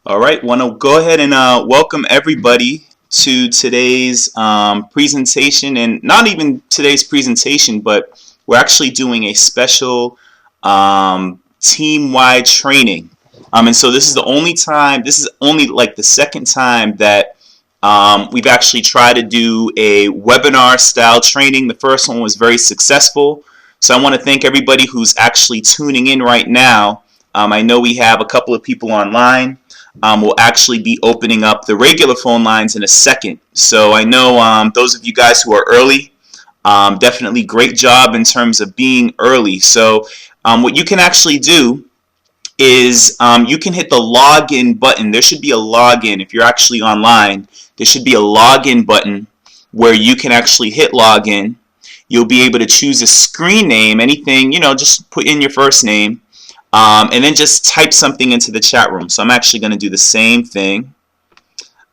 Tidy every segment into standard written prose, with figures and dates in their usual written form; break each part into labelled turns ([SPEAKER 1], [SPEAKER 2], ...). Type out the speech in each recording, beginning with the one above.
[SPEAKER 1] All right, want to go ahead and welcome everybody to today's presentation, and not even today's presentation, but we're actually doing a special team-wide training. And so this is the only time, this is only like the second time that we've actually tried to do a webinar style training. The first one was very successful. So I want to thank everybody who's actually tuning in right now. I know we have a couple of people online. We'll actually be opening up the regular phone lines in a second. So I know those of you guys who are early, definitely great job in terms of being early. So what you can actually do is you can hit the login button. There should be a login. If you're actually online, there should be a login button where you can actually hit login. You'll be able to choose a screen name, anything, just put in your first name. And then just type something into the chat room. So I'm actually going to do the same thing.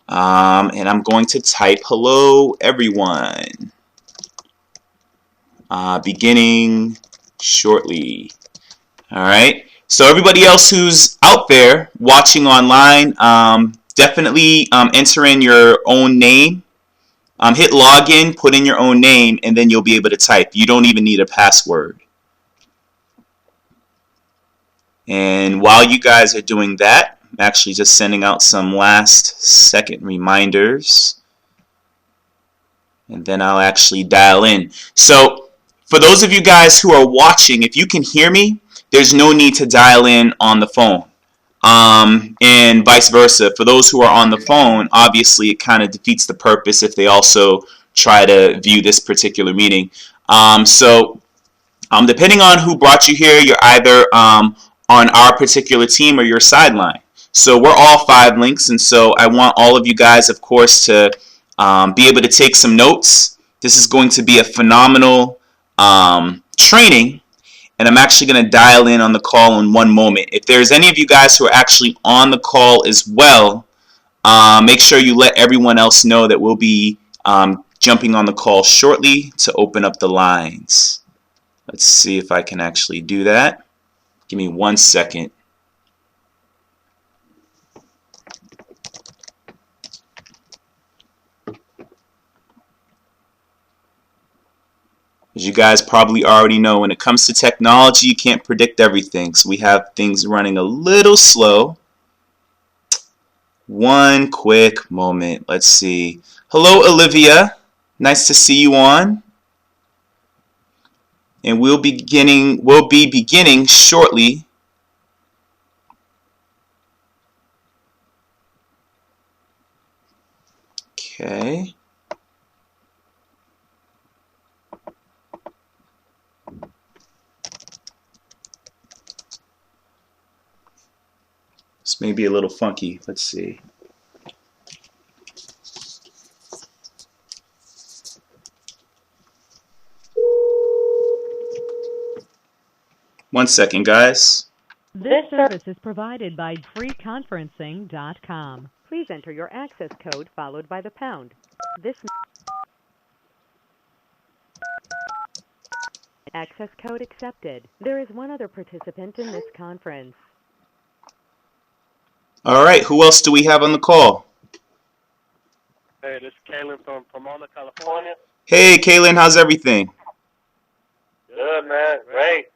[SPEAKER 1] And I'm going to type hello everyone. Beginning shortly. All right. So everybody else who's out there watching online, definitely enter in your own name. Hit login, put in your own name, and then you'll be able to type. You don't even need a password. And while you guys are doing that, I'm actually just sending out some last second reminders. And then I'll actually dial in. So for those of you guys who are watching, if you can hear me, there's no need to dial in on the phone. And vice versa. For those who are on the phone, obviously it kind of defeats the purpose if they also try to view this particular meeting. Depending on who brought you here, you're either on our particular team or your sideline. So we're all 5 links, and so I want all of you guys, of course, to be able to take some notes. This is going to be a phenomenal training, and I'm actually going to dial in on the call in one moment. If there's any of you guys who are actually on the call as well, make sure you let everyone else know that we'll be jumping on the call shortly to open up the lines. Let's see if I can actually do that. Give me 1 second. As you guys probably already know, when it comes to technology, you can't predict everything. So we have things running a little slow. One quick moment. Let's see. Hello, Olivia. Nice to see you on. And we'll be beginning shortly. Okay. This may be a little funky. Let's see. One second, guys.
[SPEAKER 2] This service is provided by freeconferencing.com. Please enter your access code followed by the pound. This access code accepted. There is one other participant in this conference.
[SPEAKER 1] All right, who else do we have on the call?
[SPEAKER 3] Hey, this is Kaylin from Pomona, California.
[SPEAKER 1] Hey, Kaylin, how's everything?
[SPEAKER 3] Good, man. Great.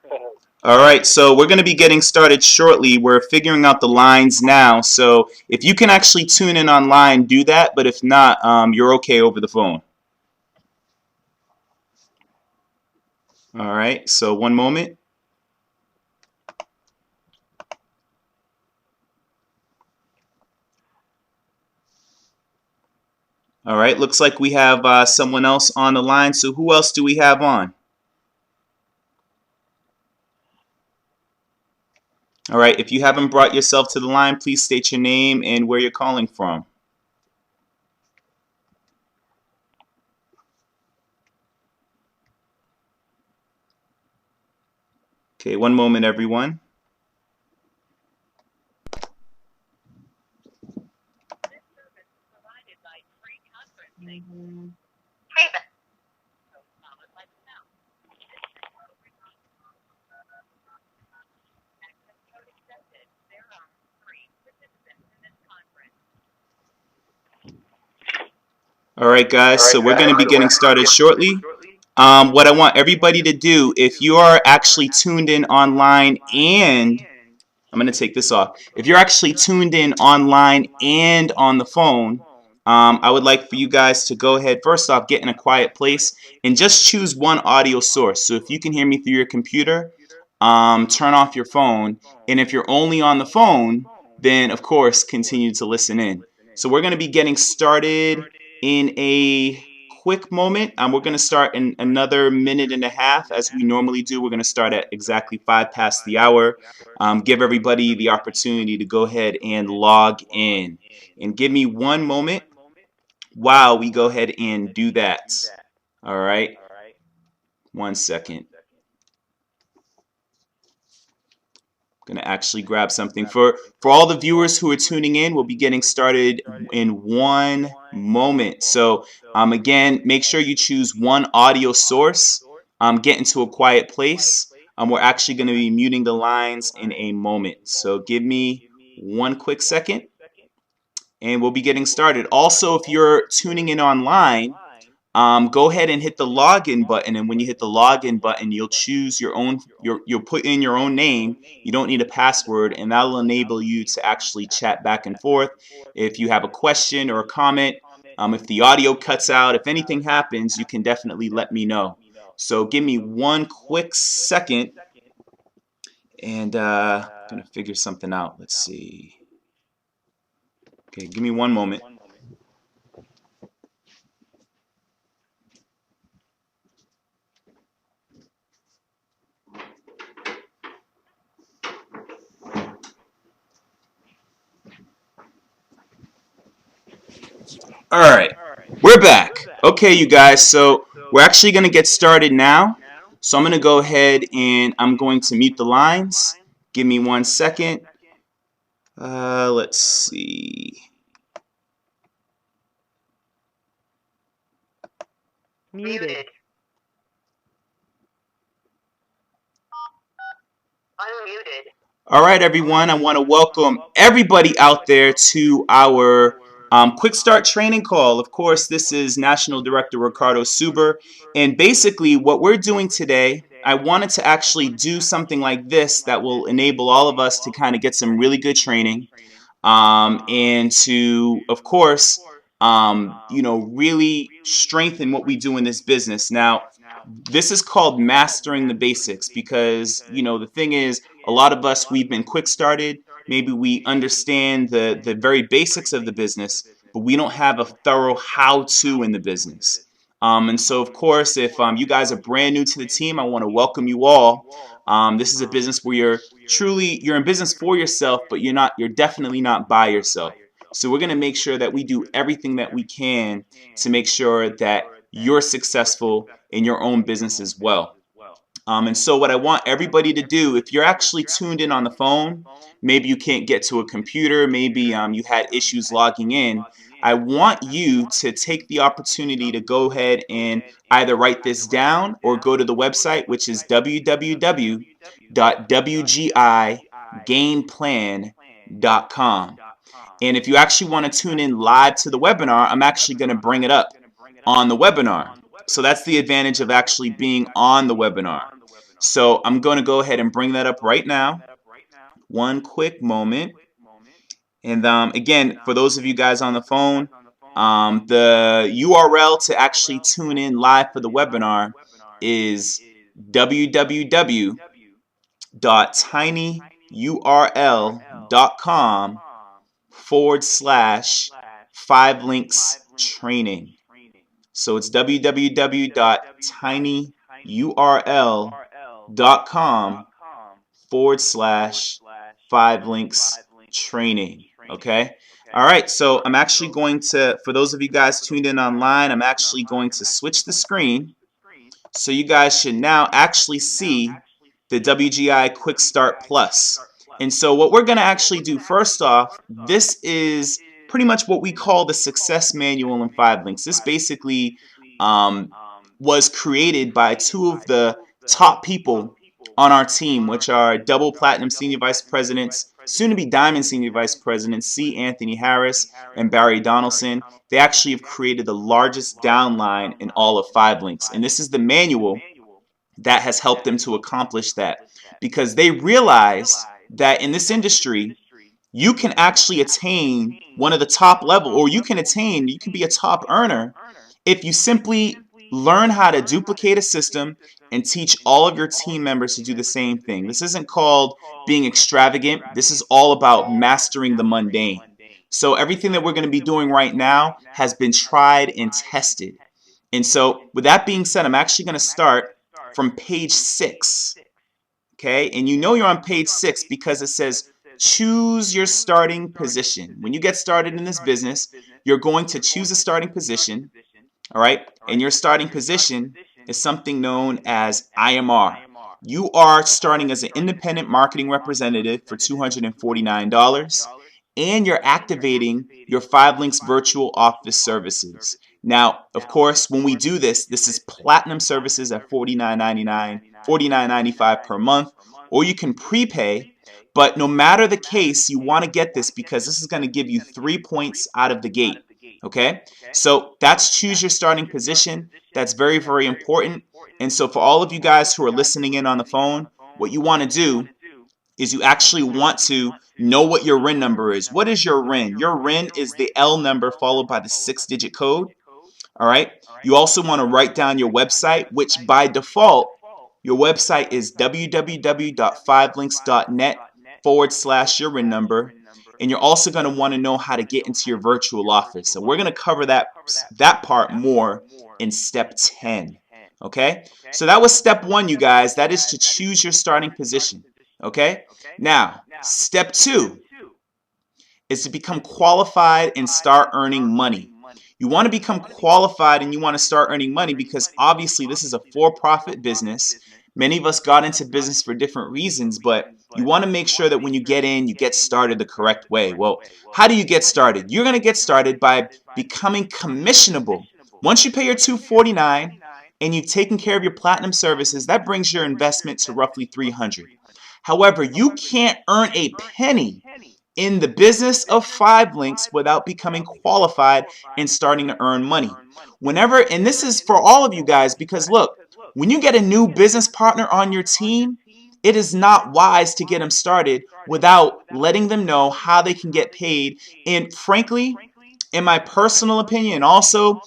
[SPEAKER 1] All right, so we're going to be getting started shortly. We're figuring out the lines now. So if you can actually tune in online, do that. But if not, you're okay over the phone. All right, so one moment. All right, looks like we have someone else on the line. So who else do we have on? All right, if you haven't brought yourself to the line, please state your name and where you're calling from. Okay, one moment, everyone. All right, guys, so we're going to be getting started shortly. What I want everybody to do, if you are actually tuned in online and I'm going to take this off. If you're actually tuned in online and on the phone, I would like for you guys to go ahead, first off, get in a quiet place and just choose one audio source. So if you can hear me through your computer, turn off your phone. And if you're only on the phone, then of course, continue to listen in. So we're going to be getting started in a quick moment. We're going to start in another minute and a half as we normally do. We're going to start at exactly 5 past the hour. Give everybody the opportunity to go ahead and log in. And give me one moment while we go ahead and do that. All right. 1 second. Going to actually grab something. For all the viewers who are tuning in, we'll be getting started in 1 moment. So again, make sure you choose one audio source. Get into a quiet place. We're actually going to be muting the lines in a moment. So give me 1 quick second and we'll be getting started. Also, if you're tuning in online, go ahead and hit the login button, and when you hit the login button, you'll choose you'll put in your own name. You don't need a password, and that'll enable you to actually chat back and forth. If you have a question or a comment, if the audio cuts out, if anything happens, you can definitely let me know. So give me 1 quick second, and I'm gonna figure something out. Let's see. Okay, give me 1 moment. All right, we're back. Okay, you guys, so we're actually going to get started now. So I'm going to go ahead and I'm going to mute the lines. Give me 1 second. Let's see.
[SPEAKER 2] Muted.
[SPEAKER 4] Unmuted.
[SPEAKER 1] All right, everyone, I want to welcome everybody out there to our quick start training call. Of course, this is National Director Ricardo Suber, and basically what we're doing today, I wanted to actually do something like this that will enable all of us to kind of get some really good training and to, of course, really strengthen what we do in this business. Now, this is called mastering the basics because, the thing is, a lot of us, we've been quick started. Maybe we understand the very basics of the business, but we don't have a thorough how-to in the business. And so, of course, if you guys are brand new to the team, I want to welcome you all. This is a business where you're in business for yourself, but you're definitely not by yourself. So we're going to make sure that we do everything that we can to make sure that you're successful in your own business as well. And so what I want everybody to do, if you're actually tuned in on the phone, maybe you can't get to a computer, maybe you had issues logging in, I want you to take the opportunity to go ahead and either write this down or go to the website, which is www.wgigameplan.com. And if you actually want to tune in live to the webinar, I'm actually going to bring it up on the webinar. So that's the advantage of actually being on the webinar. So I'm going to go ahead and bring that up right now. 1 quick moment. And again, for those of you guys on the phone, the URL to actually tune in live for the webinar is www.tinyurl.com/5links training. So it's www.tinyurl.com/5links training. Okay. All right. So I'm actually going to, for those of you guys tuned in online, I'm actually going to switch the screen. So you guys should now actually see the WGI Quick Start Plus. And so what we're going to actually do first off, this is pretty much what we call the success manual in 5 links. This basically was created by 2 of the top people on our team, which are double platinum senior vice presidents soon to be Diamond Senior Vice President C. Anthony Harris and Barry Donaldson, they actually have created the largest downline in all of 5links. And this is the manual that has helped them to accomplish that, because they realized that in this industry, you can actually attain one of the top level, or you can be a top earner if you simply learn how to duplicate a system and teach all of your team members to do the same thing. This isn't called being extravagant. This is all about mastering the mundane. So everything that we're going to be doing right now has been tried and tested. And so with that being said, I'm actually going to start from page 6. Okay, and you know you're on page 6 because it says choose your starting position. When you get started in this business, you're going to choose a starting position. All right, and your starting position is something known as IMR. You are starting as an independent marketing representative for $249, and you're activating your 5links virtual office services. Now, of course, when we do this, this is platinum services at $49.99, $49.95 per month, or you can prepay. But no matter the case, you want to get this because this is going to give you 3 points out of the gate. Okay, so that's choose your starting position. That's very, very important. And so for all of you guys who are listening in on the phone, what you want to do is you actually want to know what your RIN number is. What is your RIN? Your RIN is the L number followed by the 6-digit code. All right. You also want to write down your website, which by default, your website is www.5links.net/your RIN number. And you're also going to want to know how to get into your virtual office. So we're going to cover that part more in step 10. Okay? So that was step 1, you guys. That is to choose your starting position. Okay? Now, step 2 is to become qualified and start earning money. You want to become qualified and you want to start earning money because obviously this is a for-profit business. Many of us got into business for different reasons, but you want to make sure that when you get in, you get started the correct way. Well, how do you get started? You're going to get started by becoming commissionable. Once you pay your $249 and you've taken care of your platinum services, that brings your investment to roughly $300. However, you can't earn a penny in the business of 5links without becoming qualified and starting to earn money. And this is for all of you guys, because look, when you get a new business partner on your team, it is not wise to get them started without letting them know how they can get paid. And frankly, in my personal opinion, and also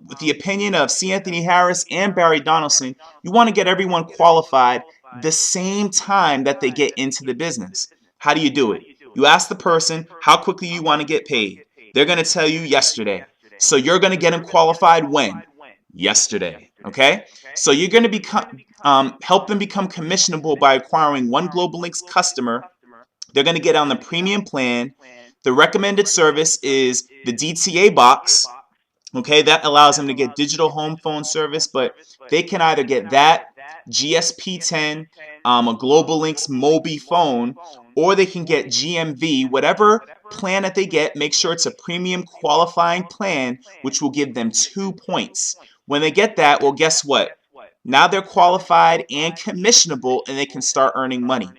[SPEAKER 1] with the opinion of C. Anthony Harris and Barry Donaldson, you want to get everyone qualified the same time that they get into the business. How do you do it? You ask the person how quickly you want to get paid. They're going to tell you yesterday. So you're going to get them qualified when? Yesterday. Okay? So you're going to help them become commissionable by acquiring one Global Links customer. They're going to get on the premium plan. The recommended service is the DTA box. Okay, that allows them to get digital home phone service, but they can either get that, GSP10, a Global Links Mobi phone, or they can get GMV, whatever plan that they get. Make sure it's a premium qualifying plan, which will give them 2 points. When they get that, well, guess what? Now they're qualified and commissionable, and they can start earning money.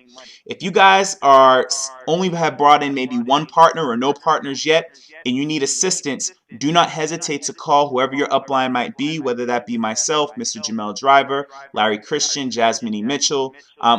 [SPEAKER 1] If you guys only have brought in maybe one partner or no partners yet, and you need assistance, do not hesitate to call whoever your upline might be, whether that be myself, Mr. Jamel Driver, Larry Christian, Jasmine E. Mitchell,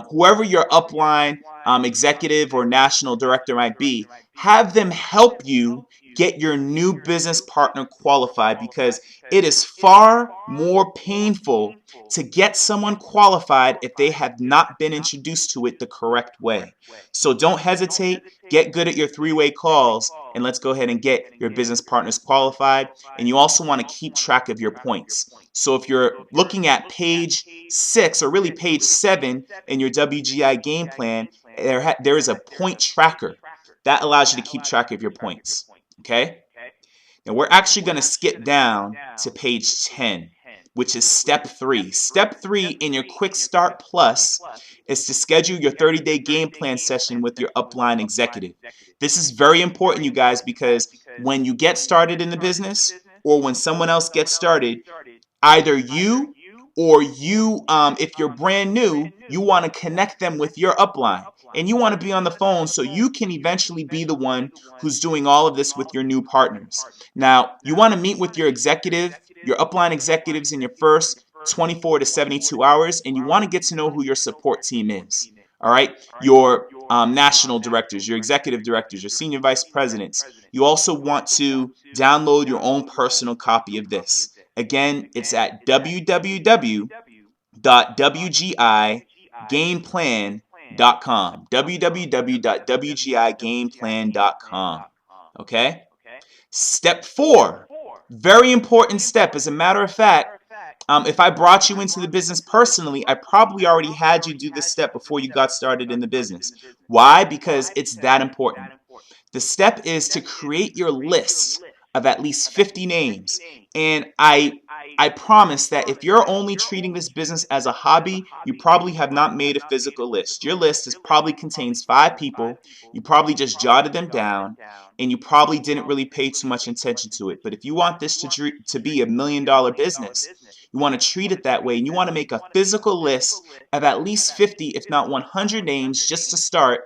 [SPEAKER 1] whoever your upline executive or national director might be. Have them help you get your new business partner qualified, because it is far more painful to get someone qualified if they have not been introduced to it the correct way. So don't hesitate, get good at your 3-way calls, and let's go ahead and get your business partners qualified. And you also want to keep track of your points. So if you're looking at page 6, or really page 7 in your WGI game plan, there is a point tracker that allows you to keep track of your points. Okay? Now we're actually going to skip down to page 10, which is step 3. Step 3 in your Quick Start Plus is to schedule your 30-day game plan session with your upline executive. This is very important, you guys, because when you get started in the business, or when someone else gets started, either you, if you're brand new, you want to connect them with your upline. And you want to be on the phone so you can eventually be the one who's doing all of this with your new partners. Now, you want to meet with your executive, your upline executives in your first 24 to 72 hours, and you want to get to know who your support team is. All right, your national directors, your executive directors, your senior vice presidents. You also want to download your own personal copy of this. Again, it's at www.wgigameplan.com. www.wgigameplan.com. Okay? Step 4. Very important step. As a matter of fact, if I brought you into the business personally, I probably already had you do this step before you got started in the business. Why? Because it's that important. The step is to create your list of at least 50 names. And I promise that if you're only treating this business as a hobby, you probably have not made a physical list. Your list probably contains 5 people. You probably just jotted them down, and you probably didn't really pay too much attention to it. But if you want this to be $1 million business, you want to treat it that way, and you want to make a physical list of at least 50, if not 100 names just to start.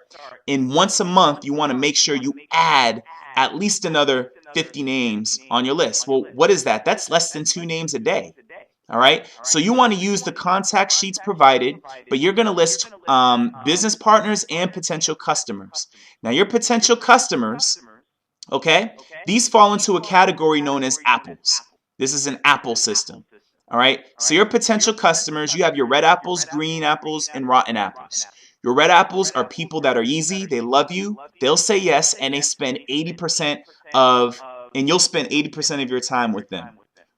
[SPEAKER 1] And once a month, you want to make sure you add at least another 50 names on your list. Well, what is that? That's less than 2 names a day. All right. So you want to use the contact sheets provided, but you're going to list business partners and potential customers. Now, your potential customers, okay, these fall into a category known as apples. This is an apple system. All right. So your potential customers, you have your red apples, green apples, and rotten apples. Your red apples are people that are easy, they love you, they'll say yes, and they spend 80% and you'll spend 80% of your time with them.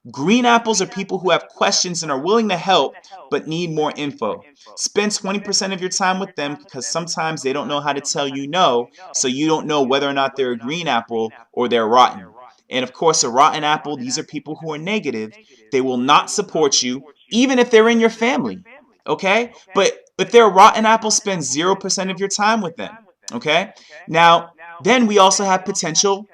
[SPEAKER 1] Green apples are people who have questions and are willing to help but need more info. Spend 20% of your time with them because sometimes they don't know how to tell you no, so you don't know whether or not they're a green apple or they're rotten. And of course, a rotten apple, these are people who are negative. They will not support you, even if they're in your family. Okay? But if they're a rotten apple, spend 0% of your time with them. Okay? Now, then we also have potential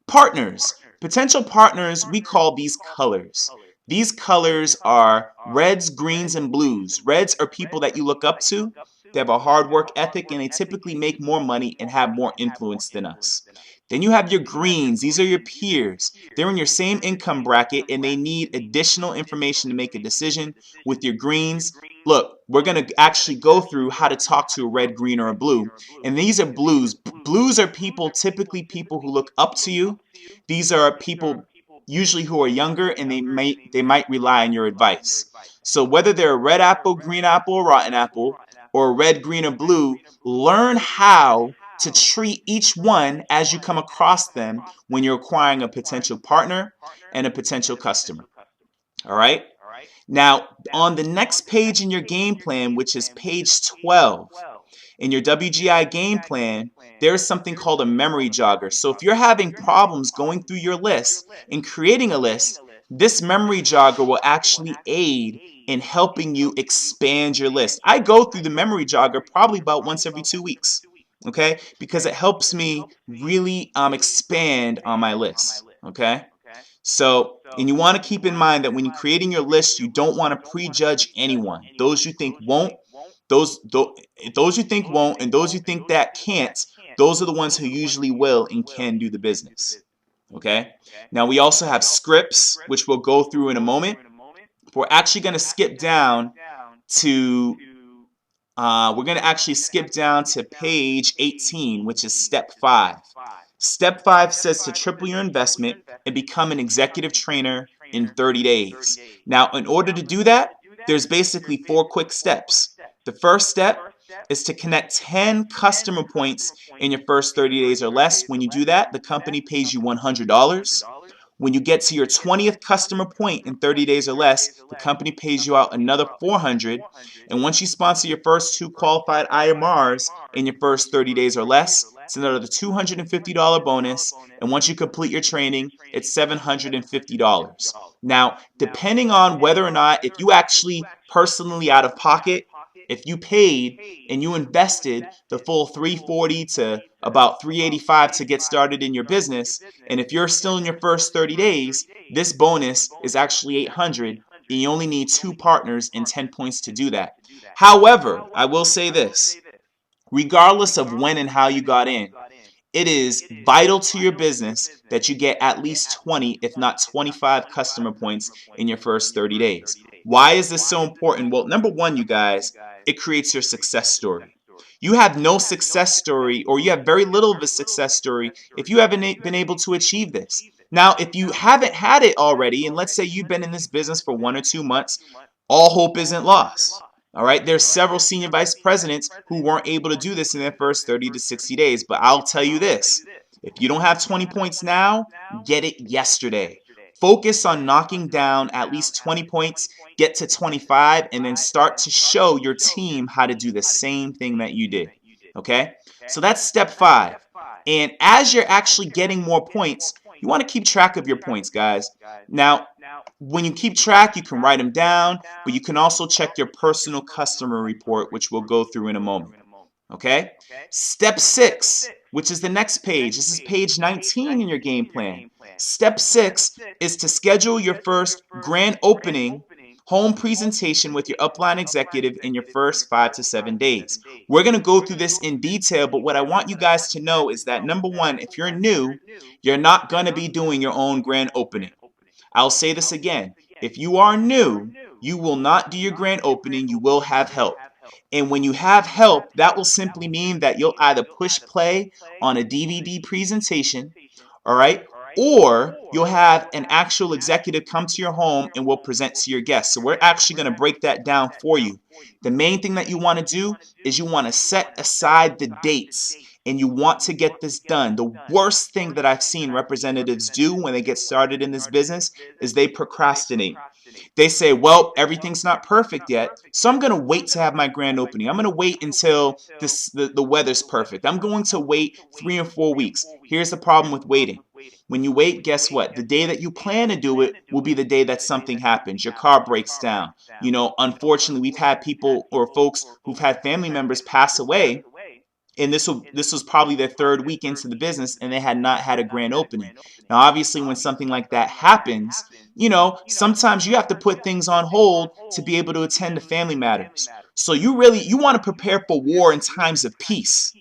[SPEAKER 1] partners. Potential partners, we call these colors. These colors are reds, greens, and blues. Reds are people that you look up to. They have a hard work ethic, and they typically make more money and have more influence than us. Then you have your greens. These are your peers. They're in your same income bracket, and they need additional information to make a decision. With your greens, look, we're going to actually go through how to talk to a red, green, or a blue. And these are blues. Blues are typically people who look up to you. These are people usually who are younger, and they might rely on your advice. So whether they're a red apple, green apple, or rotten apple, or red, green, or blue, learn how to treat each one as you come across them when you're acquiring a potential partner and a potential customer. All right? Now, on the next page in your game plan, which is page 12, in your WGI game plan, there is something called a memory jogger. So if you're having problems going through your list and creating a list, this memory jogger will actually aid in helping you expand your list. I go through the memory jogger probably about once every 2 weeks, okay, because it helps me really expand on my list, okay? So, and you want to keep in mind that when you're creating your list, you don't want to prejudge anyone. Those you think won't, those you think won't, and those you think that can't, those are the ones who usually will and can do the business. Okay? Now we also have scripts, which we'll go through in a moment. We're actually going to skip down to page 18, which is step 5. Step 5 says to triple your investment and become an executive trainer in 30 days. Now, in order to do that, there's basically 4 quick steps. The first step is to connect 10 customer points in your first 30 days or less. When you do that, the company pays you $100. When you get to your 20th customer point in 30 days or less, the company pays you out another $400. And once you sponsor your first 2 qualified IMRs in your first 30 days or less, it's another $250 bonus. And once you complete your training, it's $750. Now, depending on whether or not, if you actually personally out of pocket, if you paid and you invested the full $340 to about $385 to get started in your business, and if you're still in your first 30 days, this bonus is actually $800, and you only need 2 partners and 10 points to do that. However, I will say this. regardless of when and how you got in, it is vital to your business that you get at least 20, if not 25 customer points in your first 30 days. Why is this so important? Well, number one, you guys, it creates your success story. You have no success story, or you have very little of a success story if you haven't been able to achieve this. Now, if you haven't had it already, and let's say you've been in this business for 1 or 2 months, all hope isn't lost. All right, there's several senior vice presidents who weren't able to do this in their first 30 to 60 days. But I'll tell you this, if you don't have 20 points now, get it yesterday. Focus on knocking down at least 20 points, get to 25, and then start to show your team how to do the same thing that you did. Okay, so that's step 5. And as you're actually getting more points, you want to keep track of your points, guys. Now, when you keep track, you can write them down, but you can also check your personal customer report, which we'll go through in a moment. Okay? Step 6, which is the next page. This is page 19 in your game plan. Step 6 is to schedule your first grand opening home presentation with your upline executive in your first 5 to 7 days. We're going to go through this in detail, but what I want you guys to know is that, number one, if you're new, you're not going to be doing your own grand opening. I'll say this again. If you are new, you will not do your grand opening. You will have help. And when you have help, that will simply mean that you'll either push play on a DVD presentation, all right, or you'll have an actual executive come to your home and will present to your guests. So we're actually going to break that down for you. The main thing that you want to do is you want to set aside the dates. And you want to get this done. The worst thing that I've seen representatives do when they get started in this business is they procrastinate. They say, well, everything's not perfect yet, so I'm going to wait to have my grand opening. I'm going to wait until the weather's perfect. I'm going to wait 3 or 4 weeks. Here's the problem with waiting. When you wait, guess what? The day that you plan to do it will be the day that something happens. Your car breaks down. You know, unfortunately, we've had people or folks who've had family members pass away, and this was probably their 3rd week into the business, and they had not had a grand opening. Now, obviously, when something like that happens, you know, sometimes you have to put things on hold to be able to attend to family matters. So you want to prepare for war in times of peace.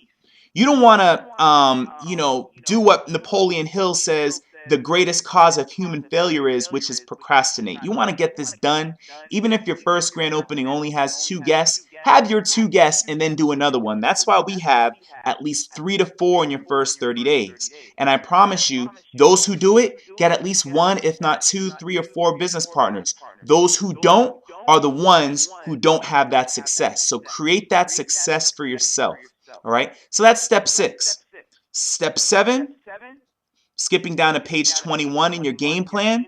[SPEAKER 1] You don't want to, do what Napoleon Hill says the greatest cause of human failure is, which is procrastinate. You want to get this done. Even if your first grand opening only has 2 guests, have your 2 guests and then do another one. That's why we have at least 3 to 4 in your first 30 days. And I promise you, those who do it get at least 1, if not 2, 3, or 4 business partners. Those who don't are the ones who don't have that success. So create that success for yourself. All right. So that's step 6. Step 7, skipping down to page 21 in your game plan,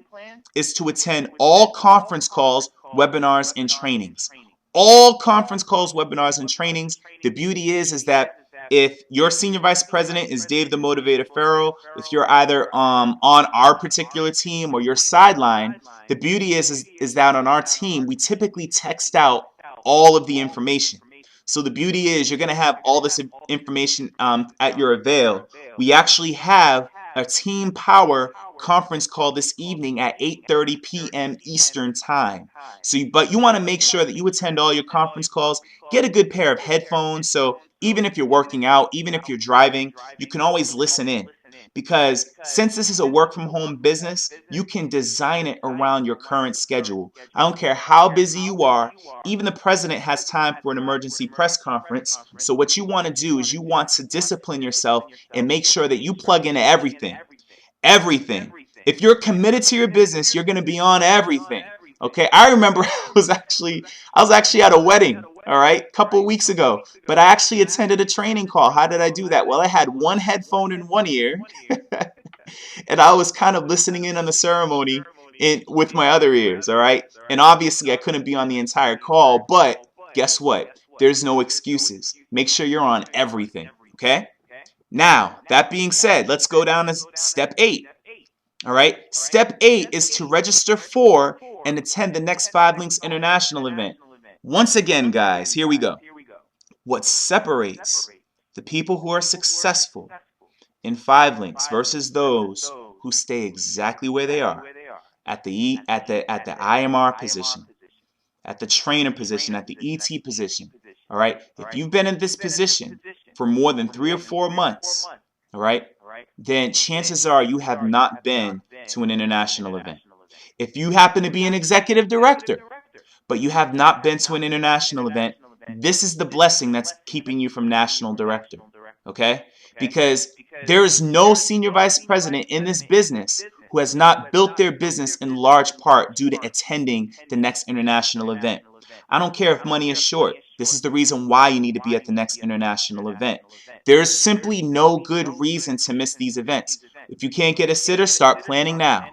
[SPEAKER 1] is to attend all conference calls, webinars, and trainings. All conference calls, webinars, and trainings. The beauty is that if your senior vice president is Dave the Motivator Farrell, if you're either on our particular team or your sideline, the beauty is that on our team, we typically text out all of the information. So the beauty is you're going to have all this information at your avail. We actually have a team power conference call this evening at 8:30 p.m. Eastern time. But you want to make sure that you attend all your conference calls. Get a good pair of headphones, so even if you're working out, even if you're driving, you can always listen in. Because since this is a work from home business, you can design it around your current schedule. I don't care how busy you are. Even the president has time for an emergency press conference. So what you want to do is you want to discipline yourself and make sure that you plug into everything. Everything. If you're committed to your business, you're going to be on everything. Okay, I remember I was actually at a wedding, all right, a couple of weeks ago, but I actually attended a training call. How did I do that? Well, I had one headphone in one ear, and I was kind of listening in on the ceremony with my other ears, all right? And obviously, I couldn't be on the entire call, but guess what? There's no excuses. Make sure you're on everything, okay? Now, that being said, let's go down to step 8. All right, step 8 is to register for and attend the next 5 Links International event. Once again, guys, here we go. What separates the people who are successful in 5 Links versus those who stay exactly where they are at the IMR position, at the trainer position, at the ET position, All right. If you've been in this position for more than 3 or 4 months, all right, then chances are you have not been to an international event. If you happen to be an executive director, but you have not been to an international event, this is the blessing that's keeping you from national director. Okay? Because there is no senior vice president in this business who has not built their business in large part due to attending the next international event. I don't care if money is short. This is the reason why you need to be at the next international event. There's simply no good reason to miss these events. If you can't get a sitter, start planning now.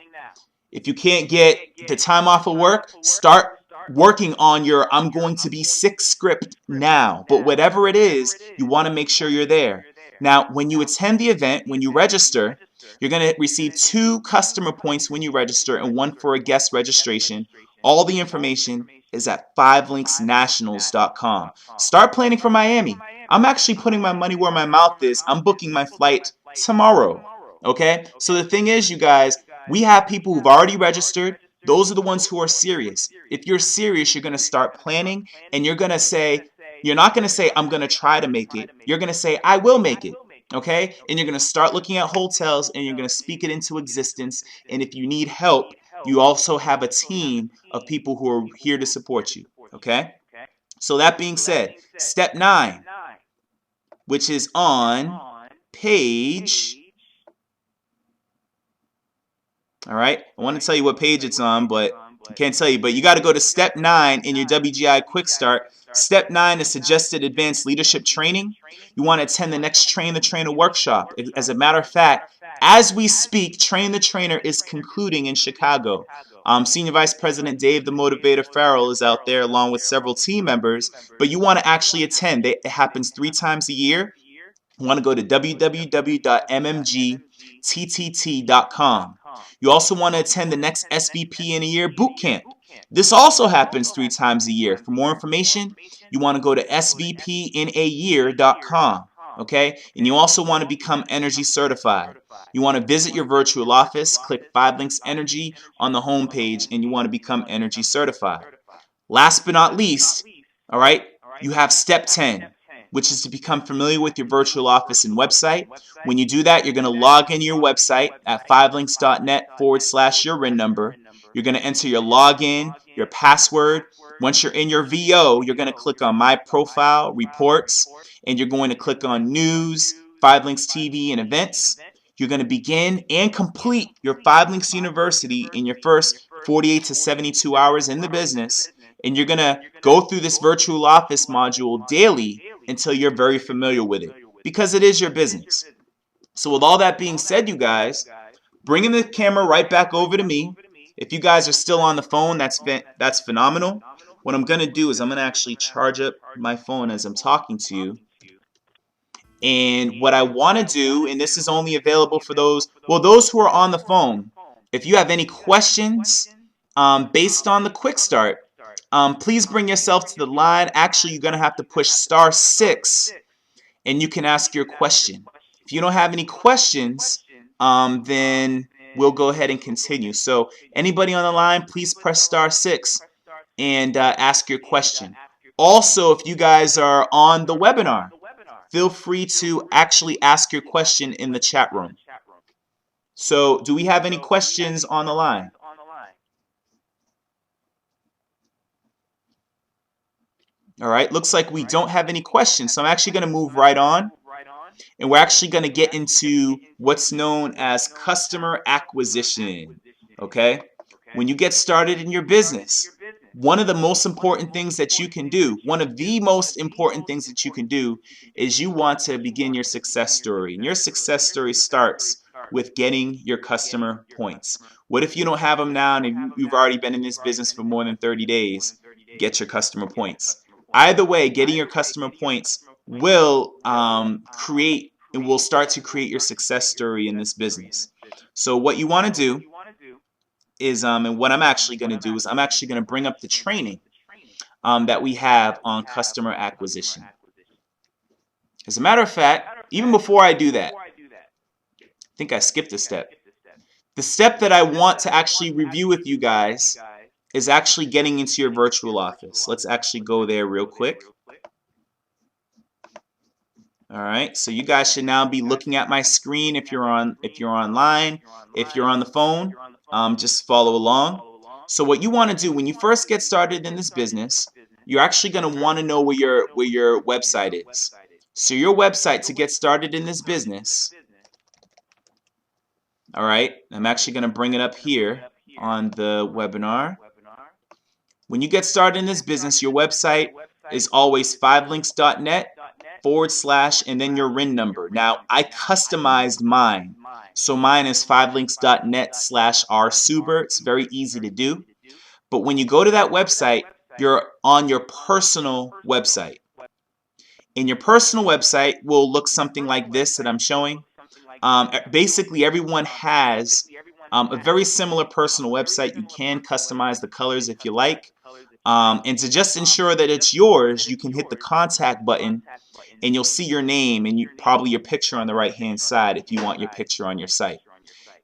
[SPEAKER 1] If you can't get the time off of work, start working on your I'm going to be sick script now. But whatever it is, you want to make sure you're there. Now, when you attend the event, when you register, you're going to receive 2 customer points when you register and 1 for a guest registration. All the information is at 5linksnationals.com. Start planning for Miami. I'm actually putting my money where my mouth is. I'm booking my flight tomorrow. Okay? So the thing is, you guys, we have people who've already registered. Those are the ones who are serious. If you're serious, you're going to start planning, and you're going to say, you're not going to say, I'm going to try to make it. You're going to say, I will make it. Okay? And you're going to start looking at hotels, and you're going to speak it into existence. And if you need help, you also have a team of people who are here to support you. Okay? So that being said, step 9, which is on page... All right, I want to tell you what page it's on, but I can't tell you. But you got to go to step 9 in your WGI Quick Start. Step 9 is suggested advanced leadership training. You want to attend the next Train the Trainer workshop. As a matter of fact, as we speak, Train the Trainer is concluding in Chicago. Senior Vice President Dave the Motivator Farrell is out there along with several team members, but you want to actually attend. It happens 3 times a year. You want to go to www.mmgttt.com. You also want to attend the next SVP in a Year boot camp. This also happens 3 times a year. For more information, you want to go to svpinayear.com. Okay? And you also want to become energy certified. You want to visit your virtual office, click 5 Links Energy on the home page, and you want to become energy certified. Last but not least, all right, you have step 10, which is to become familiar with your virtual office and website. When you do that, you're going to log into your website at 5links.net/your RIN number. You're going to enter your login, your password. Once you're in your VO, you're going to click on My Profile, Reports, and you're going to click on News, 5 Links TV, and Events. You're going to begin and complete your 5 Links University in your first 48 to 72 hours in the business. And you're going to go through this virtual office module daily until you're very familiar with it, because it is your business. So with all that being said, you guys, bringing the camera right back over to me. If you guys are still on the phone, that's phenomenal. What I'm going to do is I'm going to actually charge up my phone as I'm talking to you. And what I want to do, and this is only available for those who are on the phone, if you have any questions based on the quick start, please bring yourself to the line. Actually, you're going to have to push *6 and you can ask your question. If you don't have any questions, then we'll go ahead and continue. So anybody on the line, please press *6 and ask your question. Also, if you guys are on the webinar, feel free to actually ask your question in the chat room. So do we have any questions on the line? All right, looks like we don't have any questions, so I'm actually going to move right on, and we're actually going to get into what's known as customer acquisition. Okay, when you get started in your business, one of the most important things that you can do, is you want to begin your success story. And your success story starts with getting your customer points. What if you don't have them now and you've already been in this business for more than 30 days? Get your customer points. Either way, getting your customer points will start to create your success story in this business. So what you want to do is, and what I'm actually going to do is I'm actually going to bring up the training that we have on customer acquisition. As a matter of fact, even before I do that, I think I skipped a step. The step that I want to actually review with you guys is actually getting into your virtual office. Let's actually go there real quick. All right, so you guys should now be looking at my screen if you're online. If you're on the phone, just follow along. So what you want to do when you first get started in this business, you're actually going to want to know where your website is. So your website to get started in this business. All right, I'm actually going to bring it up here on the webinar. When you get started in this business, your website is always 5links.net / and then your RIN number. Now, I customized mine. So mine is 5links.net / rsuber. It's very easy to do. But when you go to that website, you're on your personal website. And your personal website will look something like this that I'm showing. Basically, everyone has a very similar personal website. You can customize the colors if you like. And to just ensure that it's yours, you can hit the contact button and you'll see your name and probably your picture on the right hand side if you want your picture on your site.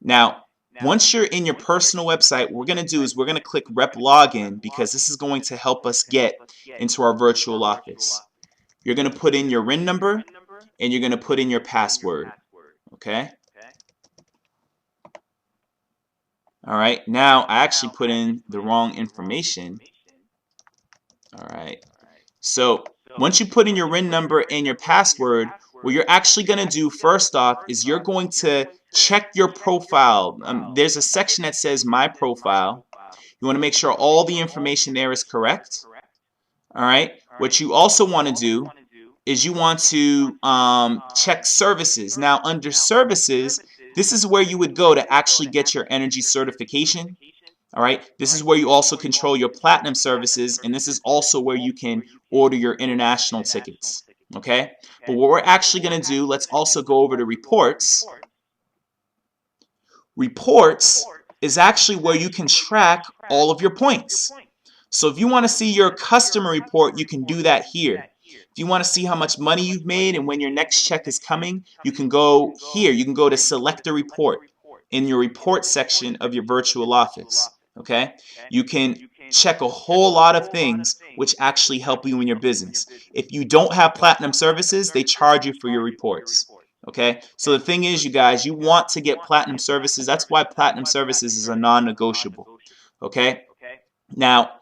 [SPEAKER 1] Now, once you're in your personal website, what we're going to do is we're going to click Rep Login because this is going to help us get into our virtual office. You're going to put in your RIN number and you're going to put in your password. Okay? All right, now I actually put in the wrong information. All right, so once you put in your RIN number and your password, what you're actually going to do first off is you're going to check your profile. There's a section that says My Profile. You want to make sure all the information there is correct. All right, what you also want to do is you want to check services. Now, under services, this is where you would go to actually get your energy certification. All right, this is where you also control your platinum services, and this is also where you can order your international tickets. Okay, but what we're actually going to do, let's also go over to reports. Reports is actually where you can track all of your points. So if you want to see your customer report, you can do that here. If you want to see how much money you've made and when your next check is coming, you can go here. You can go to Select a Report in your report section of your virtual office. Okay? You can check a whole lot of things which actually help you in your business. If you don't have platinum services, they charge you for your reports. Okay? So the thing is, you guys, you want to get platinum services. That's why platinum services is a non-negotiable. Okay? Now,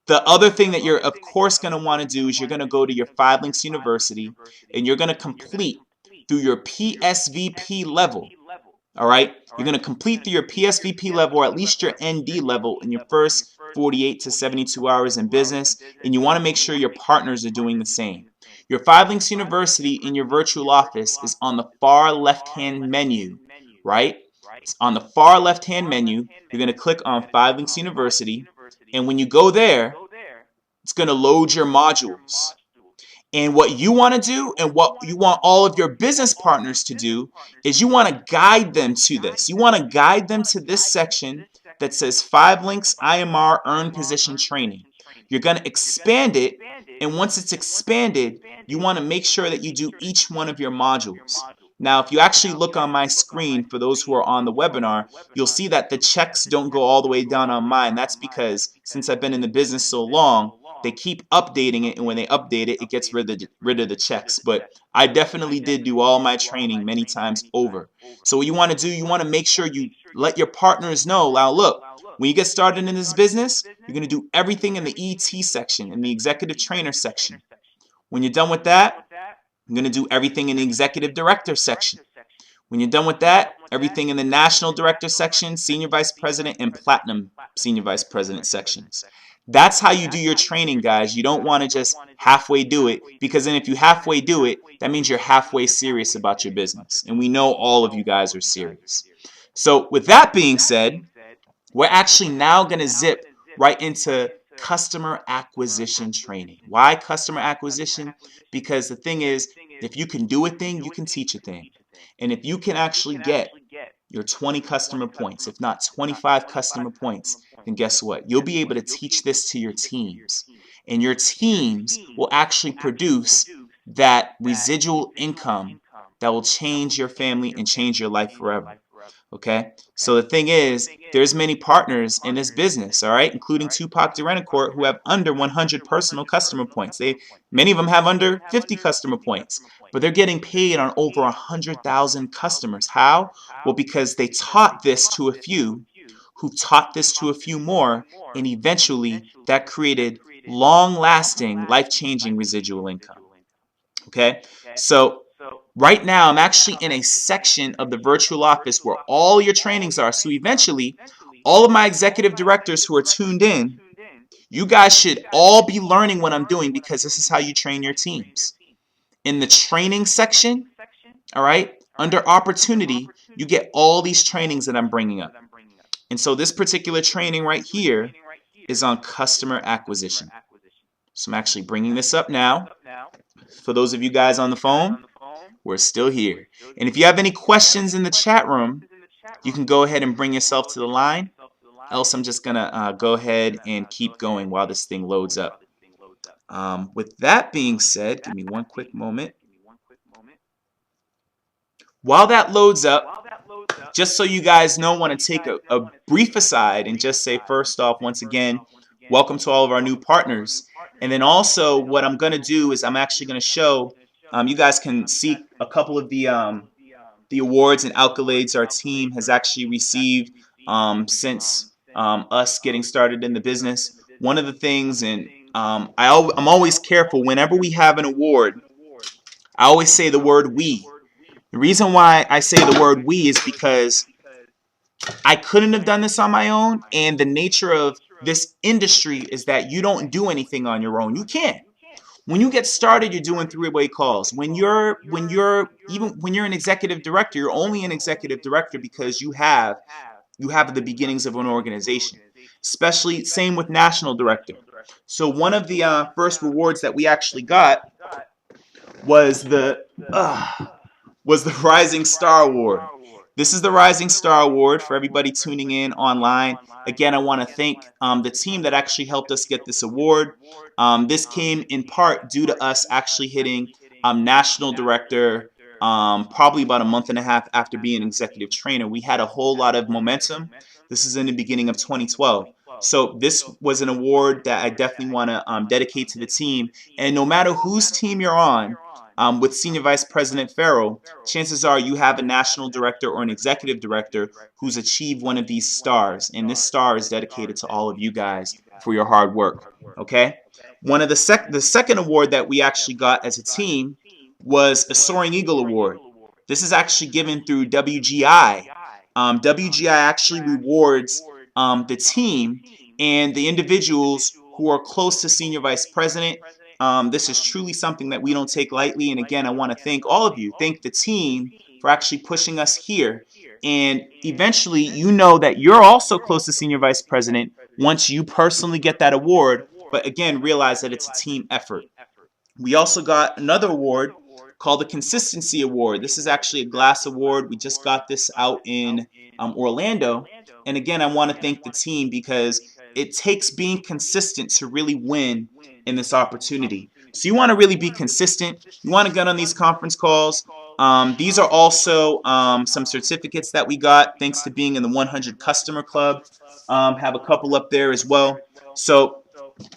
[SPEAKER 1] the other thing that you're of course going to want to do is you're going to go to your 5links University and you're going to complete through your PSVP level. All right, you're going to complete through your PSVP level or at least your ND level in your first 48 to 72 hours in business, and you want to make sure your partners are doing the same. Your 5links University in your virtual office is on the far left-hand menu, right? It's on the far left-hand menu. You're going to click on 5links University, and when you go there, it's going to load your modules. And what you want to do and what you want all of your business partners to do is you want to guide them to this. You want to guide them to this section that says 5links IMR Earn Position Training. You're going to expand it, and once it's expanded, you want to make sure that you do each one of your modules. Now, if you actually look on my screen, for those who are on the webinar, you'll see that the checks don't go all the way down on mine. That's because since I've been in the business so long, they keep updating it, and when they update it, it gets rid of the checks. But I definitely did do all my training many times over. So what you want to do, you want to make sure you let your partners know, now look, when you get started in this business, you're going to do everything in the ET section, in the executive trainer section. When you're done with that, you're going to do everything in the executive director section. When you're done with that, everything in the national director section, senior vice president, and platinum senior vice president sections. That's how you do your training, guys. You don't want to just halfway do it, because then if you halfway do it, that means you're halfway serious about your business. And we know all of you guys are serious. So with that being said, we're actually now going to zip right into customer acquisition training. Why customer acquisition? Because the thing is, if you can do a thing, you can teach a thing. And if you can actually get your 20 customer points, if not 25 customer points, then guess what? You'll be able to teach this to your teams. And your teams will actually produce that residual income that will change your family and change your life forever. Okay, so the thing is, there's many partners in this business, all right, including Tupac Court, who have under 100 personal customer points. Many of them have under 50 customer points, but they're getting paid on over 100,000 customers. How? Well, because they taught this to a few, who taught this to a few more, and eventually that created long-lasting, life-changing residual income. Okay, so right now I'm actually in a section of the virtual office where all your trainings are. So eventually, all of my executive directors who are tuned in, you guys should all be learning what I'm doing, because this is how you train your teams. In the training section, all right, under opportunity, you get all these trainings that I'm bringing up. And so this particular training right here is on customer acquisition. So I'm actually bringing this up now. For those of you guys on the phone, we're still here. And if you have any questions in the chat room, you can go ahead and bring yourself to the line. Else I'm just going to go ahead and keep going while this thing loads up. With that being said, give me one quick moment. While that loads up, just so you guys know, I want to take a brief aside and just say, first off, once again, welcome to all of our new partners. And then also what I'm going to do is I'm actually going to show, you guys can see a couple of the awards and accolades our team has actually received since us getting started in the business. One of the things, and I'm always careful whenever we have an award, I always say the word we. The reason why I say the word we is because I couldn't have done this on my own, and the nature of this industry is that you don't do anything on your own. You can't. When you get started, you're doing three-way calls. When you're an executive director, you're only an executive director because you have the beginnings of an organization. Especially same with national director. So one of the first rewards that we actually got was the Rising Star Award. This is the Rising Star Award for everybody tuning in online. Again, I want to thank the team that actually helped us get this award. This came in part due to us actually hitting national director probably about a month and a half after being executive trainer. We had a whole lot of momentum. This is in the beginning of 2012. So this was an award that I definitely want to dedicate to the team. And no matter whose team you're on, with Senior Vice President Farrell, chances are you have a national director or an executive director who's achieved one of these stars. And this star is dedicated to all of you guys for your hard work. Okay? One of the second award that we actually got as a team was a Soaring Eagle Award. This is actually given through WGI. WGI actually rewards the team and the individuals who are close to Senior Vice President. This is truly something that we don't take lightly. And again, I want to thank all of you. Thank the team for actually pushing us here. And eventually, you know that you're also close to Senior Vice President once you personally get that award. But again, realize that it's a team effort. We also got another award called the Consistency Award. This is actually a glass award. We just got this out in Orlando. And again, I want to thank the team because it takes being consistent to really win in this opportunity. So you want to really be consistent. You want to get on these conference calls. These are also some certificates that we got thanks to being in the 100 Customer Club. Have a couple up there as well. So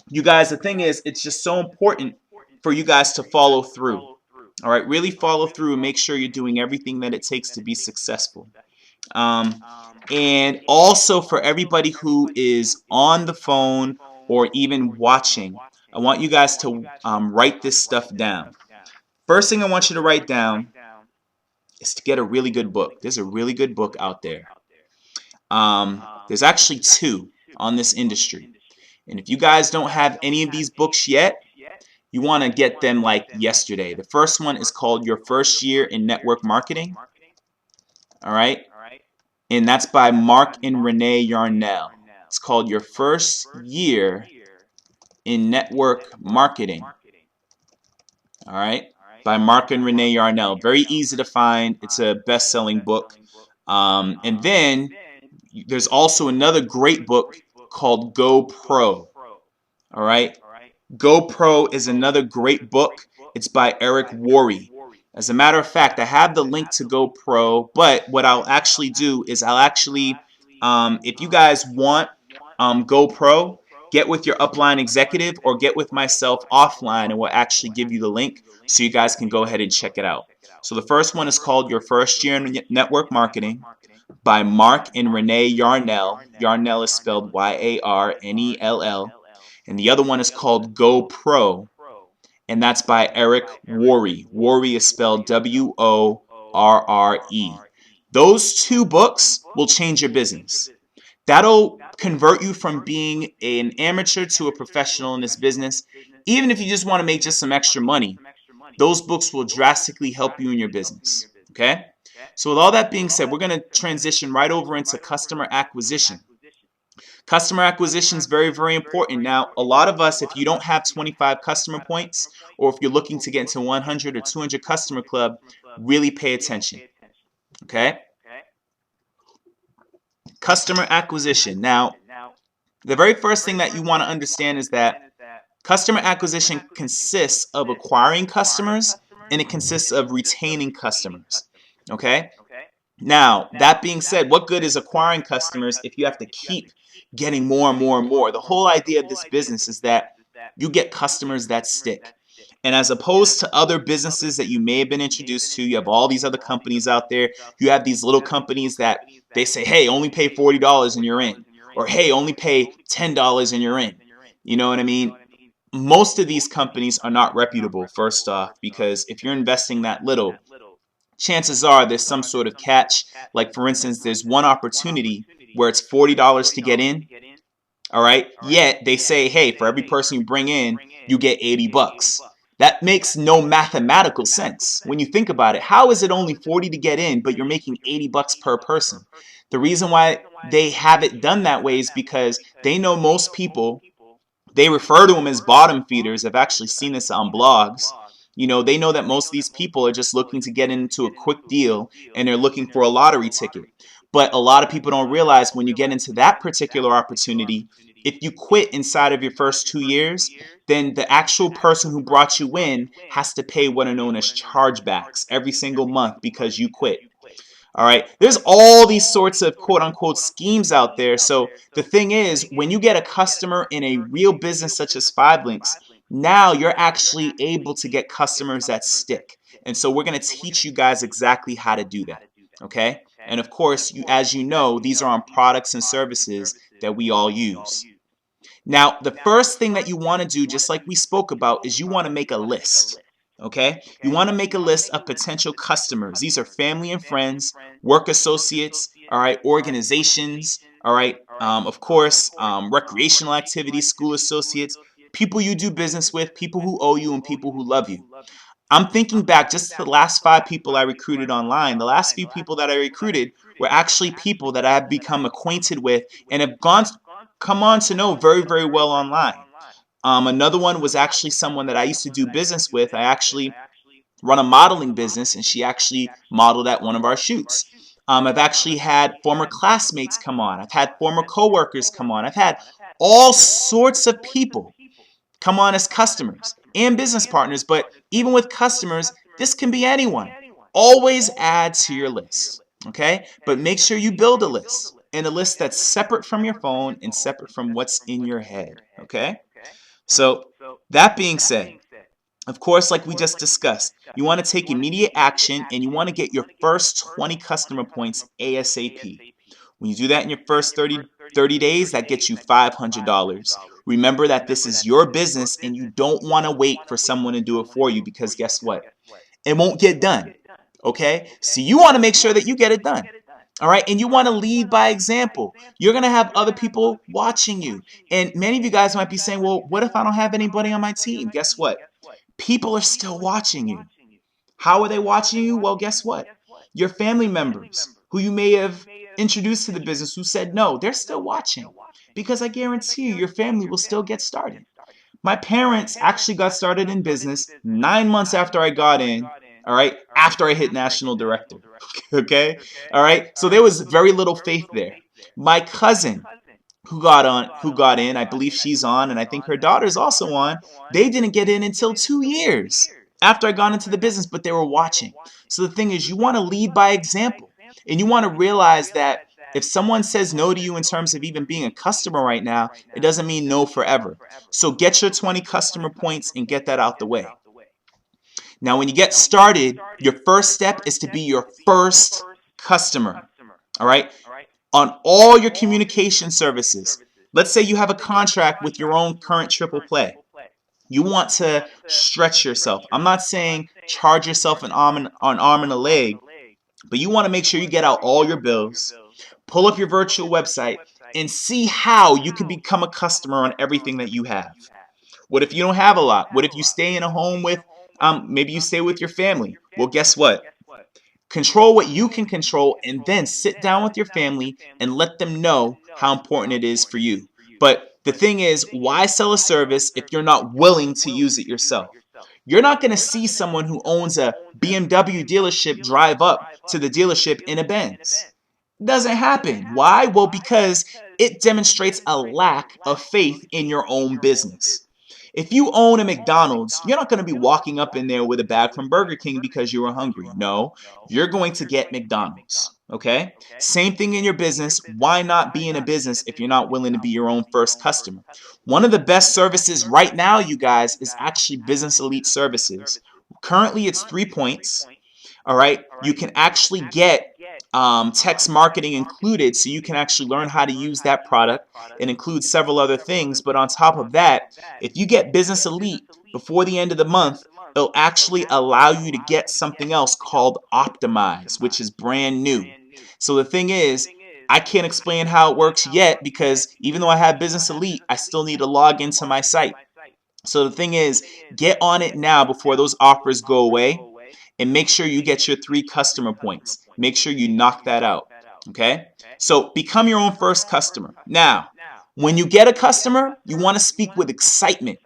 [SPEAKER 1] you guys, the thing is, it's just so important for you guys to follow through. All right, really follow through and make sure you're doing everything that it takes to be successful. And also for everybody who is on the phone or even watching, I want you guys to write this stuff down. First thing I want you to write down is to get a really good book. There's a really good book out there. There's actually two on this industry. And if you guys don't have any of these books yet, you want to get them like yesterday. The first one is called Your First Year in Network Marketing. All right. And that's by Mark and Renee Yarnell. It's called Your First Year in Network Marketing. All right. By Mark and Renee Yarnell. Very easy to find. It's a best-selling book. And then there's also another great book called Go Pro. All right. Go Pro is another great book. It's by Eric Worre. As a matter of fact, I have the link to Go Pro, but what I'll actually do is if you guys want Go Pro, get with your upline executive or get with myself offline and we'll actually give you the link so you guys can go ahead and check it out. So the first one is called Your First Year in Network Marketing by Mark and Renee Yarnell. Yarnell is spelled Yarnell. And the other one is called Go Pro, and that's by Eric Worre. Worre is spelled Worre. Those two books will change your business. That'll convert you from being an amateur to a professional in this business. Even if you just want to make just some extra money, those books will drastically help you in your business. Okay? So with all that being said, we're going to transition right over into customer acquisition. Customer acquisition is very, very important. Now, a lot of us, if you don't have 25 customer points, or if you're looking to get into 100 or 200 customer club, really pay attention. Okay? Customer acquisition. Now, the very first thing that you want to understand is that customer acquisition consists of acquiring customers and it consists of retaining customers. Okay? Now, that being said, what good is acquiring customers if you have to keep getting more and more and more? The whole idea of this business is that you get customers that stick. And as opposed to other businesses that you may have been introduced to, you have all these other companies out there. You have these little companies that they say, hey, only pay $40 and you're in. Or, hey, only pay $10 and you're in. You know what I mean? Most of these companies are not reputable, first off, because if you're investing that little, chances are there's some sort of catch. Like, for instance, there's one opportunity where it's $40 to get in. All right. Yet they say, hey, for every person you bring in, you get $80. That makes no mathematical sense. When you think about it, how is it only 40 to get in, but you're making $80 per person? The reason why they have it done that way is because they know most people, they refer to them as bottom feeders. I've actually seen this on blogs. You know, they know that most of these people are just looking to get into a quick deal and they're looking for a lottery ticket. But a lot of people don't realize when you get into that particular opportunity, if you quit inside of your first 2 years, then the actual person who brought you in has to pay what are known as chargebacks every single month because you quit. All right. There's all these sorts of quote unquote schemes out there. So the thing is, when you get a customer in a real business such as 5links, now you're actually able to get customers that stick. And so we're going to teach you guys exactly how to do that. Okay. And of course, as you know, these are on products and services that we all use. Now, the first thing that you want to do, just like we spoke about, is you want to make a list. Okay? You want to make a list of potential customers. These are family and friends, work associates, all right, organizations, all right, of course, recreational activities, school associates, people you do business with, people who owe you, and people who love you. I'm thinking back just to the last 5 people I recruited online. The last few people that I recruited were actually people that I have become acquainted with and have come on to know very, very well online. Another one was actually someone that I used to do business with. I actually run a modeling business, and she actually modeled at one of our shoots. I've actually had former classmates come on. I've had former coworkers come on. I've had all sorts of people come on as customers and business partners, but even with customers, this can be anyone. Always add to your list, okay? But make sure you build a list, and a list that's separate from your phone and separate from what's in your head, okay? So that being said, of course, like we just discussed, you want to take immediate action and you want to get your first 20 customer points ASAP. When you do that in your first 30 days, that gets you $500. Remember that this is your business and you don't want to wait for someone to do it for you, because guess what? It won't get done. Okay? So you want to make sure that you get it done. All right? And you want to lead by example. You're going to have other people watching you. And many of you guys might be saying, well, what if I don't have anybody on my team? Guess what? People are still watching you. How are they watching you? Well, guess what? Your family members who you may have introduced to the business who said no, they're still watching, because I guarantee you your family will still get started. My parents actually got started in business 9 months after I got in, all right, after I hit national director, okay, all right, so there was very little faith there. My cousin who got in, I believe she's on, and I think her daughter's also on, they didn't get in until 2 years. after I got into the business, but they were watching. So the thing is, you want to lead by example. And you want to realize that if someone says no to you in terms of even being a customer right now, it doesn't mean no forever. So get your 20 customer points and get that out the way. Now, when you get started, your first step is to be your first customer. All right? On all your communication services, let's say you have a contract with your own current triple play. You want to stretch yourself. I'm not saying charge yourself an arm and a leg, but you want to make sure you get out all your bills, pull up your virtual website, and see how you can become a customer on everything that you have. What if you don't have a lot? What if you stay in a home with, maybe you stay with your family? Well, guess what? Control what you can control and then sit down with your family and let them know how important it is for you. But the thing is, why sell a service if you're not willing to use it yourself? You're not going to see someone who owns a BMW dealership drive up to the dealership in a Benz. It doesn't happen. Why? Well, because it demonstrates a lack of faith in your own business. If you own a McDonald's, you're not going to be walking up in there with a bag from Burger King because you were hungry. No, you're going to get McDonald's. Okay? Same thing in your business. Why not be in a business if you're not willing to be your own first customer? One of the best services right now, you guys, is actually Business Elite Services. Currently, it's 3 points. All right? You can actually get text marketing included, so you can actually learn how to use that product. It includes several other things, but on top of that, if you get Business Elite before the end of the month, it'll actually allow you to get something else called Optimize, which is brand new. So the thing is, I can't explain how it works yet because even though I have Business Elite, I still need to log into my site. So the thing is, get on it now before those offers go away. And make sure you get your 3 customer points. Make sure you knock that out. Okay? So become your own first customer. Now, when you get a customer, you want to speak with excitement.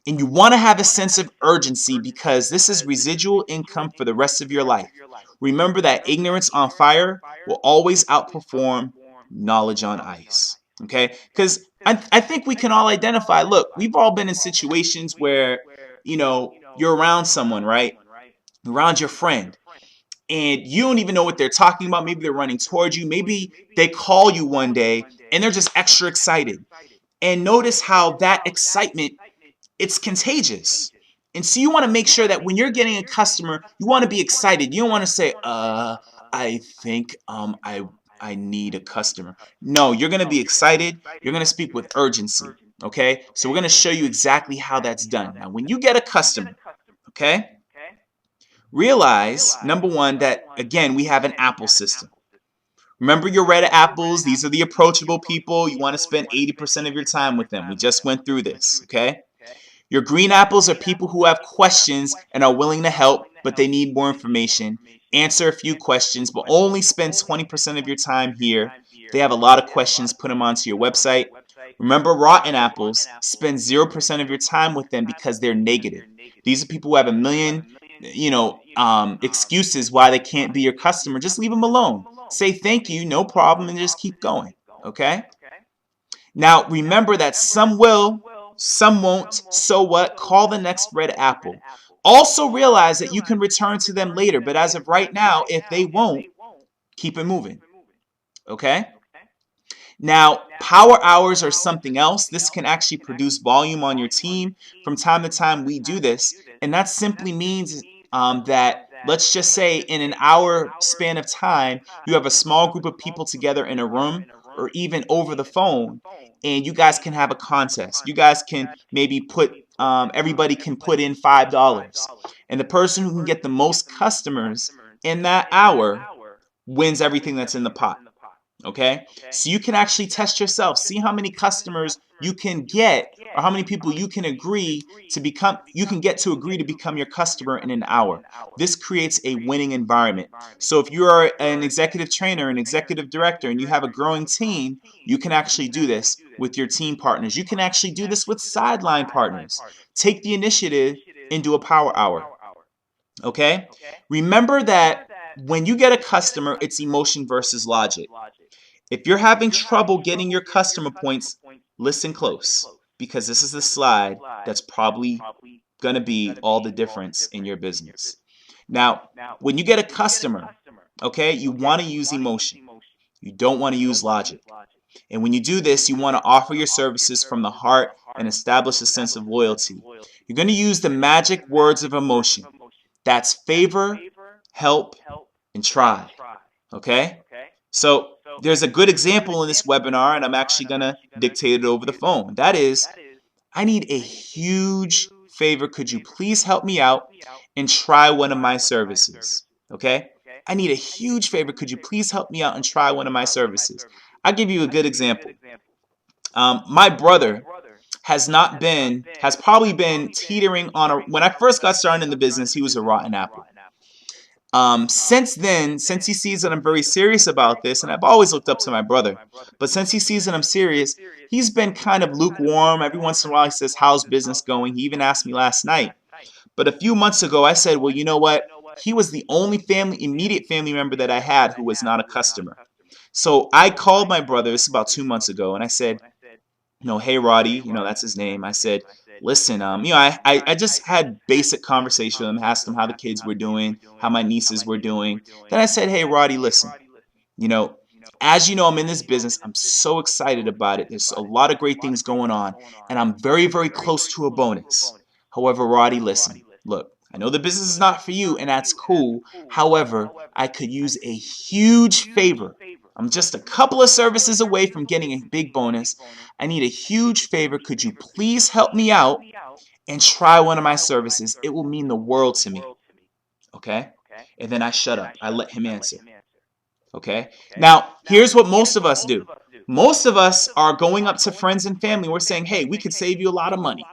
[SPEAKER 1] And you want to have a sense of urgency because this is residual income for the rest of your life. Remember that ignorance on fire will always outperform knowledge on ice. Okay? Because I think we can all identify, look, we've all been in situations where, you're around someone, right? Around your friend, and you don't even know what they're talking about. Maybe they're running towards you. Maybe they call you one day and they're just extra excited. And notice how that excitement, it's contagious. And so you want to make sure that when you're getting a customer, you want to be excited. You don't want to say, I think I need a customer. No, you're going to be excited. You're going to speak with urgency. Okay? So we're going to show you exactly how that's done. Now, when you get a customer, okay? Realize, number one, that, again, we have an apple system. Remember your red apples. These are the approachable people. You want to spend 80% of your time with them. We just went through this, okay? Your green apples are people who have questions and are willing to help, but they need more information. Answer a few questions, but only spend 20% of your time here. If they have a lot of questions, put them onto your website. Remember, rotten apples, spend 0% of your time with them because they're negative. These are people who have a million excuses why they can't be your customer. Just leave them alone. Say thank you, no problem, and just keep going. Okay? Now, remember that some will, some won't. So what? Call the next red apple. Also realize that you can return to them later, but as of right now, if they won't, keep it moving. Okay? Now, power hours are something else. This can actually produce volume on your team. From time to time, we do this, and that simply means that, let's just say, in an hour span of time, you have a small group of people together in a room or even over the phone, and you guys can have a contest. You guys can maybe everybody can put in $5, and the person who can get the most customers in that hour wins everything that's in the pot. Okay, so you can actually test yourself, see how many customers you can get, or how many people you can agree to become. You can get to agree to become your customer in an hour. This creates a winning environment. So if you are an executive trainer, an executive director, and you have a growing team, you can actually do this with your team partners. You can actually do this with sideline partners. Take the initiative and do a power hour. Okay, remember that when you get a customer, it's emotion versus logic. If you're having trouble getting your customer points, listen close, because this is the slide that's probably going to be all the difference in your business. Now, when you get a customer, okay, you want to use emotion. You don't want to use logic. And when you do this, you want to offer your services from the heart and establish a sense of loyalty. You're going to use the magic words of emotion. That's favor, help, and try. Okay? So there's a good example in this webinar, and I'm actually going to dictate it over the phone. That is, I need a huge favor. Could you please help me out and try one of my services? Okay? I need a huge favor. Could you please help me out and try one of my services? I'll give you a good example. My brother has probably been teetering on when I first got started in the business, he was a rotten apple. Since then, since he sees that I'm very serious about this, and I've always looked up to my brother, but since he sees that I'm serious, he's been kind of lukewarm. Every once in a while he says, how's business going? He even asked me last night. But a few months ago I said, well, you know what? He was the only immediate family member that I had who was not a customer. So I called my brother, this is about 2 months ago, and I said, hey Roddy, that's his name. I said, listen, I just had basic conversation with him, asked him how the kids were doing, how my nieces were doing. Then I said, hey Roddy, listen, as you know, I'm in this business. I'm so excited about it. There's a lot of great things going on, and I'm very, very close to a bonus. However, Roddy, listen, look, I know the business is not for you, and that's cool. However, I could use a huge favor. I'm just a couple of services away from getting a big bonus. I need a huge favor. Could you please help me out and try one of my services? It will mean the world to me. Okay? And then I shut up. I let him answer. Okay? Now, here's what most of us do. Most of us are going up to friends and family. We're saying, hey, we could save you a lot of money.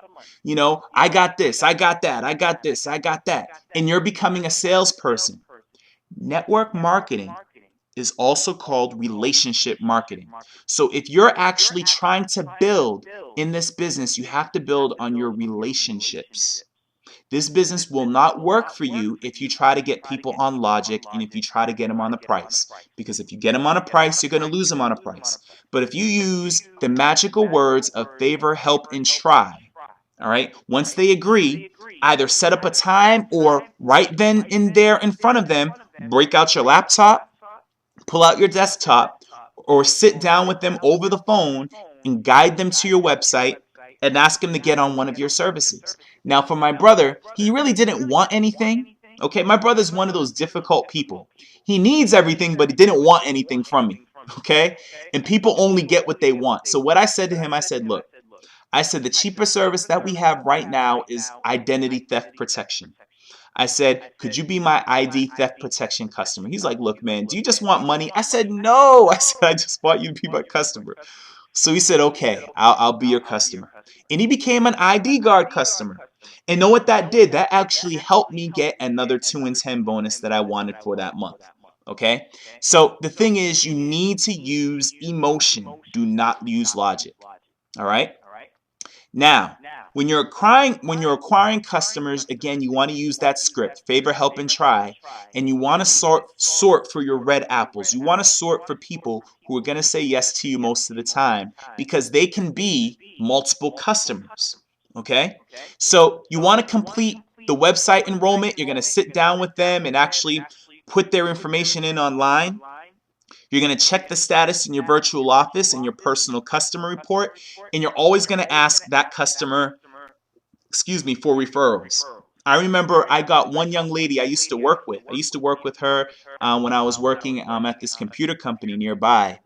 [SPEAKER 1] I got this, I got that, I got this, I got that. And you're becoming a salesperson. Network marketing is also called relationship marketing. So if you're actually trying to build in this business, you have to build on your relationships. This business will not work for you if you try to get people on logic and if you try to get them on the price. Because if you get them on a price, you're going to lose them on a price. But if you use the magical words of favor, help, and try, all right, once they agree, either set up a time or right then and there in front of them, break out your laptop, pull out your desktop, or sit down with them over the phone and guide them to your website and ask him to get on one of your services. Now, for my brother, he really didn't want anything. Okay, my brother's one of those difficult people. He needs everything, but he didn't want anything from me. Okay, and people only get what they want. So what I said to him, I said, look, I said the cheaper service that we have right now is identity theft protection. I said, could you be my ID theft protection customer? He's like, look, man, do you just want money? I said, no. I said, I just want you to be my customer. So he said, okay, I'll be your customer. And he became an ID guard customer. And know what that did? That actually helped me get another 2 in 10 bonus that I wanted for that month. Okay? So the thing is, you need to use emotion. Do not use logic. All right? Now, when you're acquiring customers, again, you want to use that script, favor, help, and try, and you want to sort for your red apples. You want to sort for people who are going to say yes to you most of the time because they can be multiple customers. Okay? So you want to complete the website enrollment. You're going to sit down with them and actually put their information in online. You're going to check the status in your virtual office and your personal customer report, and you're always going to ask that customer, for referrals. I remember I got one young lady I used to work with. I used to work with her when I was working at this computer company nearby.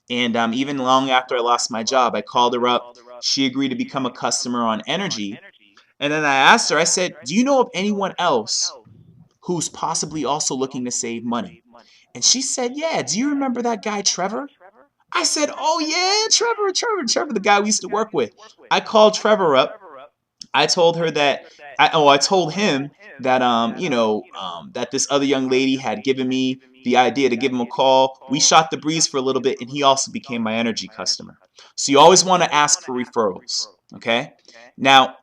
[SPEAKER 1] And even long after I lost my job, I called her up. She agreed to become a customer on Energy. And then I asked her, I said, do you know of anyone else who's possibly also looking to save money? And she said, yeah, do you remember that guy, Trevor? I said, oh yeah, Trevor, the guy we used to work with. I called Trevor up. I told her that, I told him that, that this other young lady had given me the idea to give him a call. We shot the breeze for a little bit, and he also became my Energy customer. So you always want to ask for referrals, okay? Now,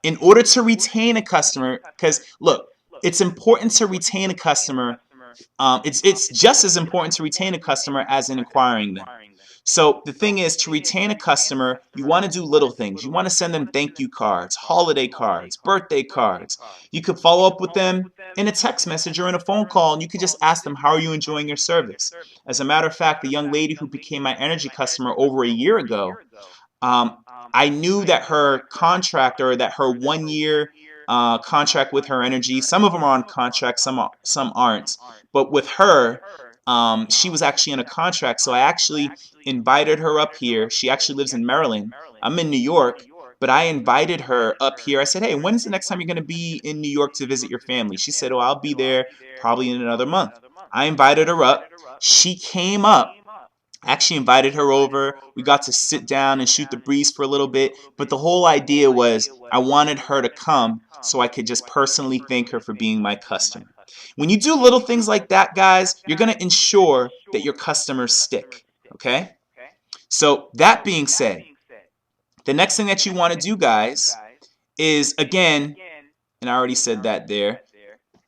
[SPEAKER 1] in order to retain a customer, because look, it's important to retain a customer. It's just as important to retain a customer as in acquiring them. So the thing is, to retain a customer, you want to do little things. You want to send them thank you cards, holiday cards, birthday cards. You could follow up with them in a text message or in a phone call, and you could just ask them, how are you enjoying your service? As a matter of fact, the young lady who became my energy customer over a year ago, um, I knew that her contract, or that her 1 year contract with her energy, some of them are on contract, some aren't. But with her, she was actually on a contract, so I actually invited her up here. She actually lives in Maryland. I'm in New York, but I invited her up here. I said, hey, when's the next time you're going to be in New York to visit your family? She said, oh, I'll be there probably in another month. I invited her up. She came up. I actually invited her over. We got to sit down and shoot the breeze for a little bit. But the whole idea was I wanted her to come so I could just personally thank her for being my customer. When you do little things like that, guys, you're going to ensure that your customers stick. Okay? So that being said, the next thing that you want to do, guys, is, again, and I already said that there,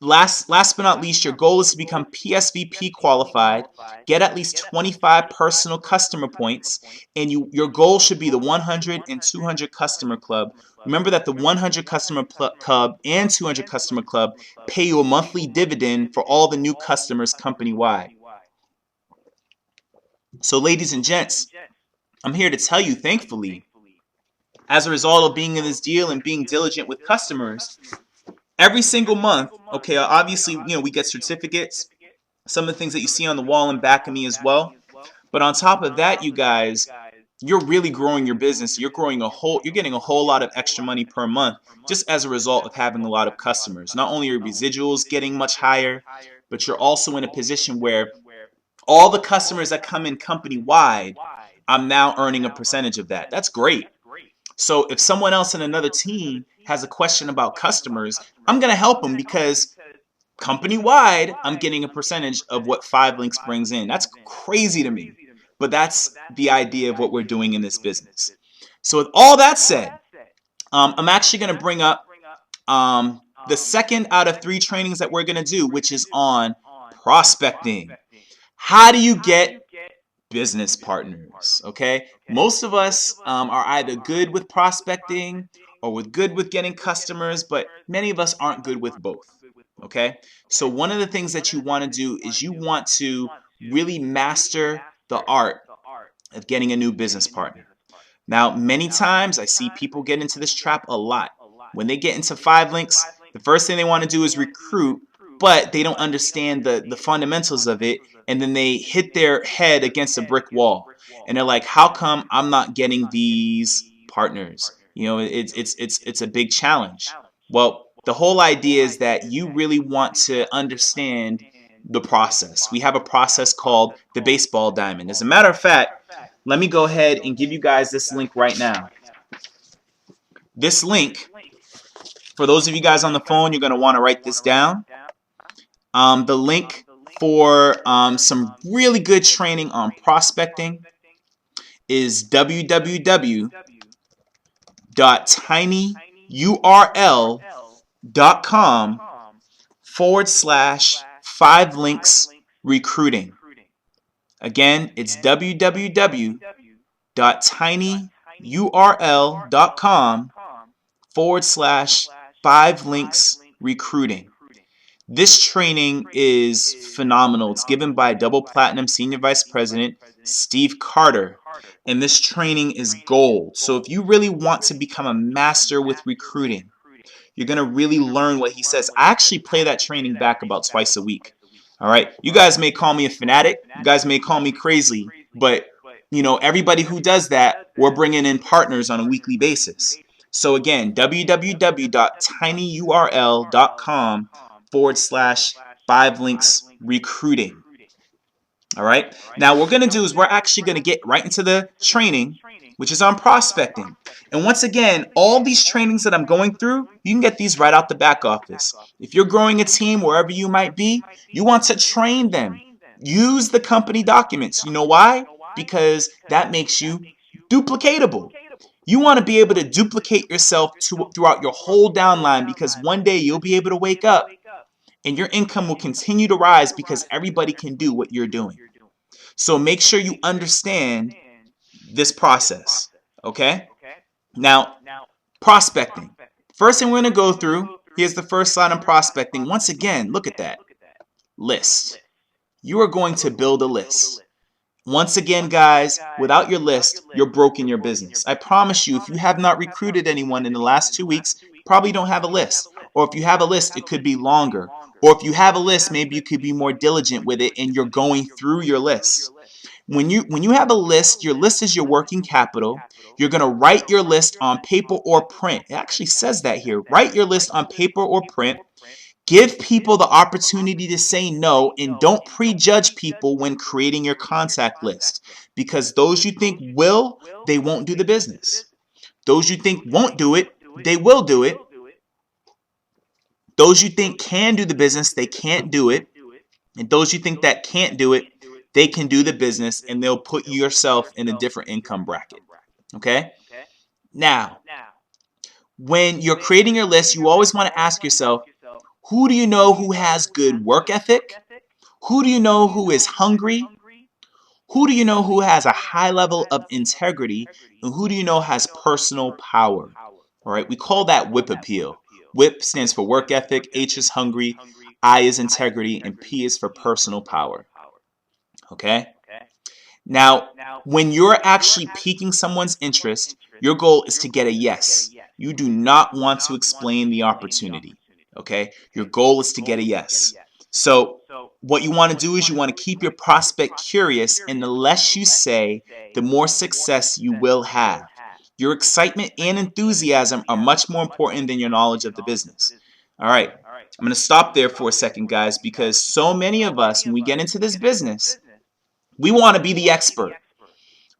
[SPEAKER 1] last but not least, your goal is to become PSVP qualified, get at least 25 personal customer points, and your goal should be the 100 and 200 customer club. Remember that the 100 customer club and 200 customer club pay you a monthly dividend for all the new customers company-wide. So, ladies and gents, I'm here to tell you, thankfully, as a result of being in this deal and being diligent with customers, every single month, okay, obviously, we get certificates, some of the things that you see on the wall in back of me as well. But on top of that, you guys, you're really growing your business. You're getting a whole lot of extra money per month just as a result of having a lot of customers. Not only are residuals getting much higher, but you're also in a position where all the customers that come in company-wide, I'm now earning a percentage of that. That's great. So if someone else in another team has a question about customers, I'm going to help them because company-wide, I'm getting a percentage of what 5links brings in. That's crazy to me. But that's the idea of what we're doing in this business. So with all that said, I'm actually going to bring up the second out of 3 trainings that we're going to do, which is on prospecting. How do you get business partners? Okay, most of us are either good with prospecting or good with getting customers, but many of us aren't good with both. Okay, so one of the things that you want to do is you want to really master the art of getting a new business partner. Now, many times I see people get into this trap a lot. When they get into 5links, the first thing they want to do is recruit, but they don't understand the fundamentals of it, and then they hit their head against a brick wall. And they're like, how come I'm not getting these partners? It's a big challenge. Well, the whole idea is that you really want to understand the process. We have a process called the baseball diamond. As a matter of fact, let me go ahead and give you guys this link right now. This link, for those of you guys on the phone, you're going to want to write this down. The link for some really good training on prospecting is www.tinyurl.com/5links recruiting. Again, it's www.tinyurl.com/5links recruiting. This training is phenomenal. It's given by Double Platinum Senior Vice President Steve Carter, and this training is gold. So if you really want to become a master with recruiting, you're going to really learn what he says. I actually play that training back about twice a week. All right, you guys may call me a fanatic, you guys may call me crazy, but everybody who does that, we're bringing in partners on a weekly basis. So again, www.tinyurl.com/5links recruiting. All right, now what we're going to do is we're actually going to get right into the training, which is on prospecting. And once again, all these trainings that I'm going through, you can get these right out the back office. If you're growing a team wherever you might be, you want to train them. Use the company documents. You know why? Because that makes you duplicatable. You want to be able to duplicate yourself throughout your whole downline, because one day you'll be able to wake up and your income will continue to rise because everybody can do what you're doing. So make sure you understand this process, okay? Now, prospecting. First thing we're going to go through, here's the first slide on prospecting. Once again, look at that. List. You are going to build a list. Once again, guys, without your list, you're broke in your business. I promise you, if you have not recruited anyone in the last 2 weeks, you probably don't have a list. Or if you have a list, it could be longer. Or if you have a list, maybe you could be more diligent with it and you're going through your list. When you have a list, your list is your working capital. You're going to write your list on paper or print. It actually says that here. Write your list on paper or print. Give people the opportunity to say no, and don't prejudge people when creating your contact list, because those you think will, they won't do the business. Those you think won't do it, they will do it. Those you think can do the business, they can't do it. And those you think that can't do it, they can do the business, and they'll put yourself in a different income bracket. Okay? Now, when you're creating your list, you always want to ask yourself, who do you know who has good work ethic? Who do you know who is hungry? Who do you know who has a high level of integrity? And who do you know has personal power? All right, we call that WHIP appeal. WHIP stands for work ethic, H is hungry, I is integrity, and P is for personal power. Okay? Now, when you're actually piquing someone's interest, your goal is to get a yes. You do not want to explain the opportunity. Okay? Your goal is to get a yes. So what you want to do is you want to keep your prospect curious, and the less you say, the more success you will have. Your excitement and enthusiasm are much more important than your knowledge of the business. All right. I'm going to stop there for a second, guys, because so many of us, when we get into this business, we want to be the expert.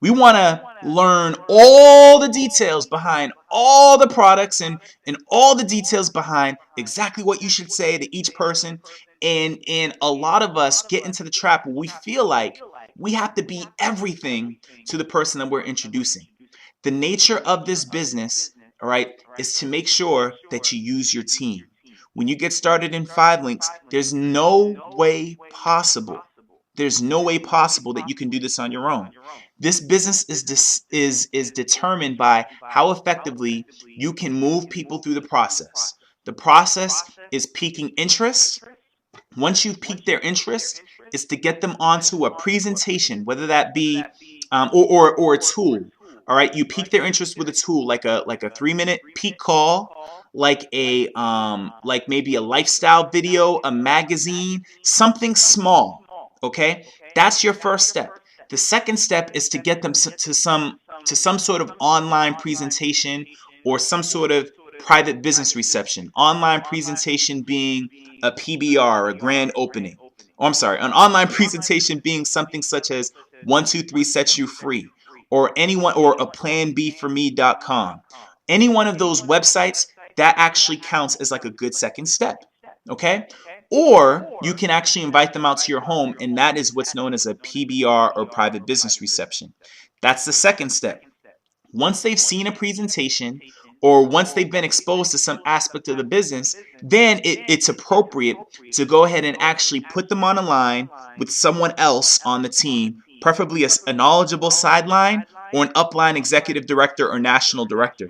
[SPEAKER 1] We want to learn all the details behind all the products and all the details behind exactly what you should say to each person. And a lot of us get into the trap where we feel like we have to be everything to the person that we're introducing. The nature of this business, all right, is to make sure that you use your team. When you get started in 5links, there's no way possible that you can do this on your own. This business is determined by how effectively you can move people through the process. The process is piquing interest. Once you've piqued their interest, is to get them onto a presentation, whether that be or a tool. All right, you pique their interest with a tool like a 3-minute peak call, like maybe a lifestyle video, a magazine, something small. Okay, that's your first step. The second step is to get them to some sort of online presentation or some sort of private business reception. Online presentation being a PBR, a grand opening. Oh, I'm sorry, an online presentation being something such as 123 Sets You Free, or a planbforme.com. Any one of those websites, that actually counts as like a good second step. Okay? Or you can actually invite them out to your home, and that is what's known as a PBR or private business reception. That's the second step. Once they've seen a presentation or once they've been exposed to some aspect of the business, then it's appropriate to go ahead and actually put them on a line with someone else on the team, preferably a knowledgeable sideline or an upline executive director or national director.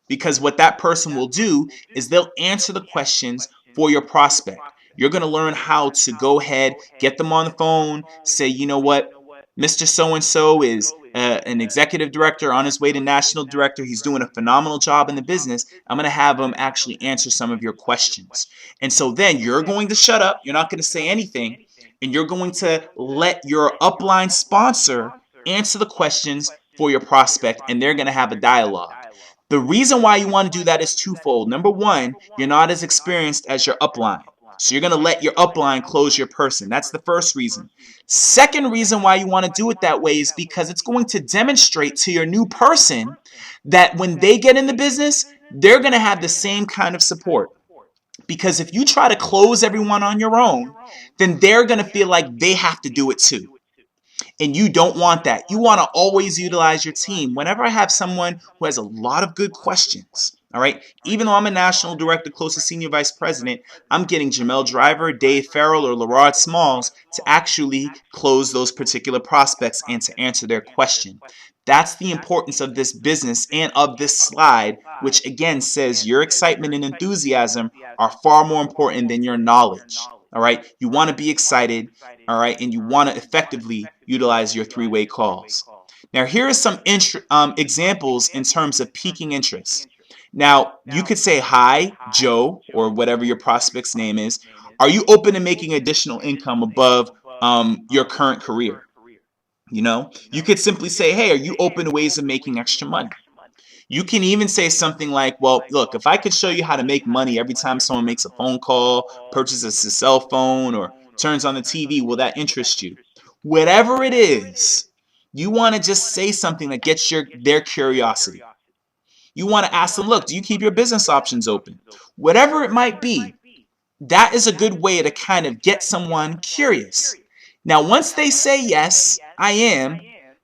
[SPEAKER 1] Because what that person will do is they'll answer the questions for your prospect. You're going to learn how to go ahead, get them on the phone, say, you know what, Mr. So-and-so is an executive director on his way to national director. He's doing a phenomenal job in the business. I'm going to have him actually answer some of your questions. And so then you're going to shut up. You're not going to say anything. And you're going to let your upline sponsor answer the questions for your prospect, and they're going to have a dialogue. The reason why you want to do that is twofold. Number one, you're not as experienced as your upline. So you're going to let your upline close your person. That's the first reason. Second reason why you want to do it that way is because it's going to demonstrate to your new person that when they get in the business, they're going to have the same kind of support. Because if you try to close everyone on your own, then they're going to feel like they have to do it too. And you don't want that. You want to always utilize your team. Whenever I have someone who has a lot of good questions, All right. Even though I'm a national director, close to senior vice president, I'm getting Jamel Driver, Dave Farrell, or Larard Smalls to actually close those particular prospects and to answer their question. That's the importance of this business and of this slide, which again says your excitement and enthusiasm are far more important than your knowledge. All right. You want to be excited. All right. And you want to effectively utilize your three-way calls. Now, here are some examples in terms of piquing interest. Now, you could say, hi, Joe, or whatever your prospect's name is. Are you open to making additional income above your current career? You could simply say, hey, are you open to ways of making extra money? You can even say something like, well, look, if I could show you how to make money every time someone makes a phone call, purchases a cell phone, or turns on the TV, will that interest you? Whatever it is, you want to just say something that gets their curiosity. You want to ask them, look, do you keep your business options open? Whatever it might be, that is a good way to kind of get someone curious. Now, once they say, yes, I am,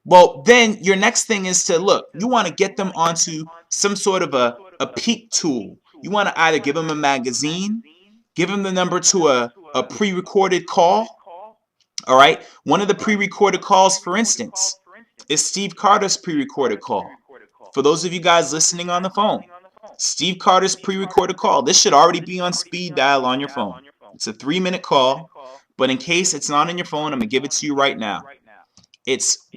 [SPEAKER 1] well, then your next thing is to look, you want to get them onto some sort of a peak tool. You want to either give them a magazine, give them the number to a pre-recorded call. All right. One of the pre-recorded calls, for instance, is Steve Carter's pre-recorded call. For those of you guys listening on the phone, Steve Carter's pre-recorded call. This should already be on speed dial on your phone. It's a 3-minute call, but in case it's not on your phone, I'm going to give it to you right now. It's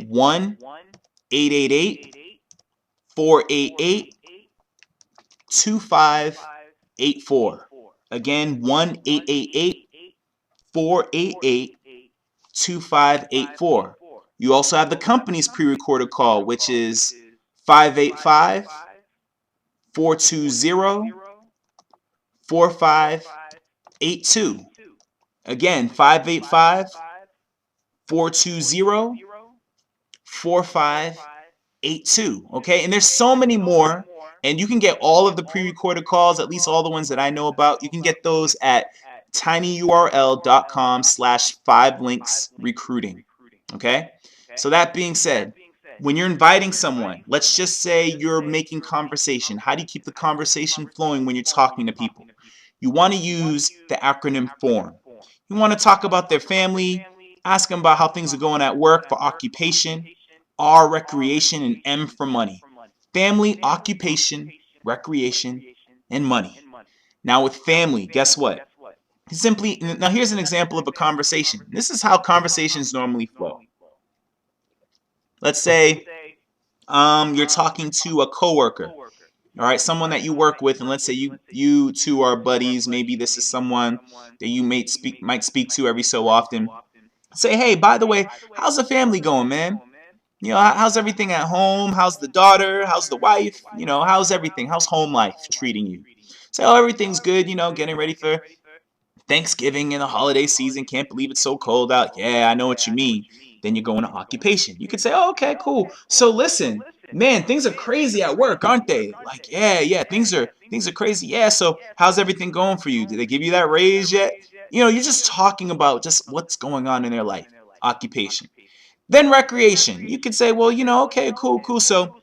[SPEAKER 1] 1-888-488-2584. Again, 1-888-488-2584. You also have the company's pre-recorded call, which is 585-420-4582. Again, 585-420-4582. Okay, and there's so many more, and you can get all of the pre-recorded calls, at least all the ones that I know about. You can get those at tinyurl.com/5linksrecruiting. Okay, so that being said, when you're inviting someone, let's just say you're making conversation. How do you keep the conversation flowing when you're talking to people? You want to use the acronym FORM. You want to talk about their family, ask them about how things are going at work for occupation, R, recreation, and M for money. Family, occupation, recreation, and money. Now with family, guess what? Now here's an example of a conversation. This is how conversations normally flow. Let's say you're talking to a coworker, all right, someone that you work with, and let's say you two are buddies. Maybe this is someone that you might speak to every so often. Say, hey, by the way, how's the family going, man? How's everything at home? How's the daughter? How's the wife? How's everything? How's home life treating you? Say, oh, everything's good, getting ready for Thanksgiving and the holiday season. Can't believe it's so cold out. Yeah, I know what you mean. Then you go into occupation. You could say, oh, okay, cool. So listen, man, things are crazy at work, aren't they? Like, yeah, things are crazy. Yeah, so how's everything going for you? Did they give you that raise yet? You're just talking about just what's going on in their life. Occupation. Then recreation. You could say, well, okay, cool. So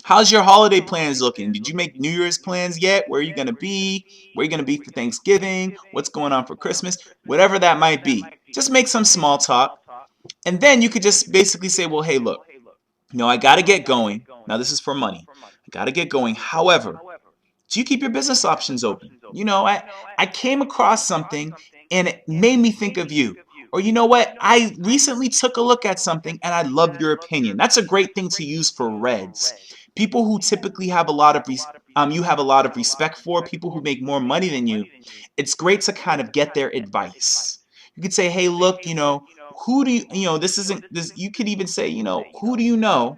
[SPEAKER 1] how's your holiday plans looking? Did you make New Year's plans yet? Where are you going to be? Where are you going to be for Thanksgiving? What's going on for Christmas? Whatever that might be. Just make some small talk. And then you could just basically say, well, hey, look, I got to get going. Now, this is for money. I got to get going. However, do you keep your business options open? I came across something and it made me think of you. Or you know what? I recently took a look at something and I love your opinion. That's a great thing to use for reds. People who typically have a lot of you have a lot of respect for, people who make more money than you. It's great to kind of get their advice. You could say, hey, look, who do you, you could even say, who do you know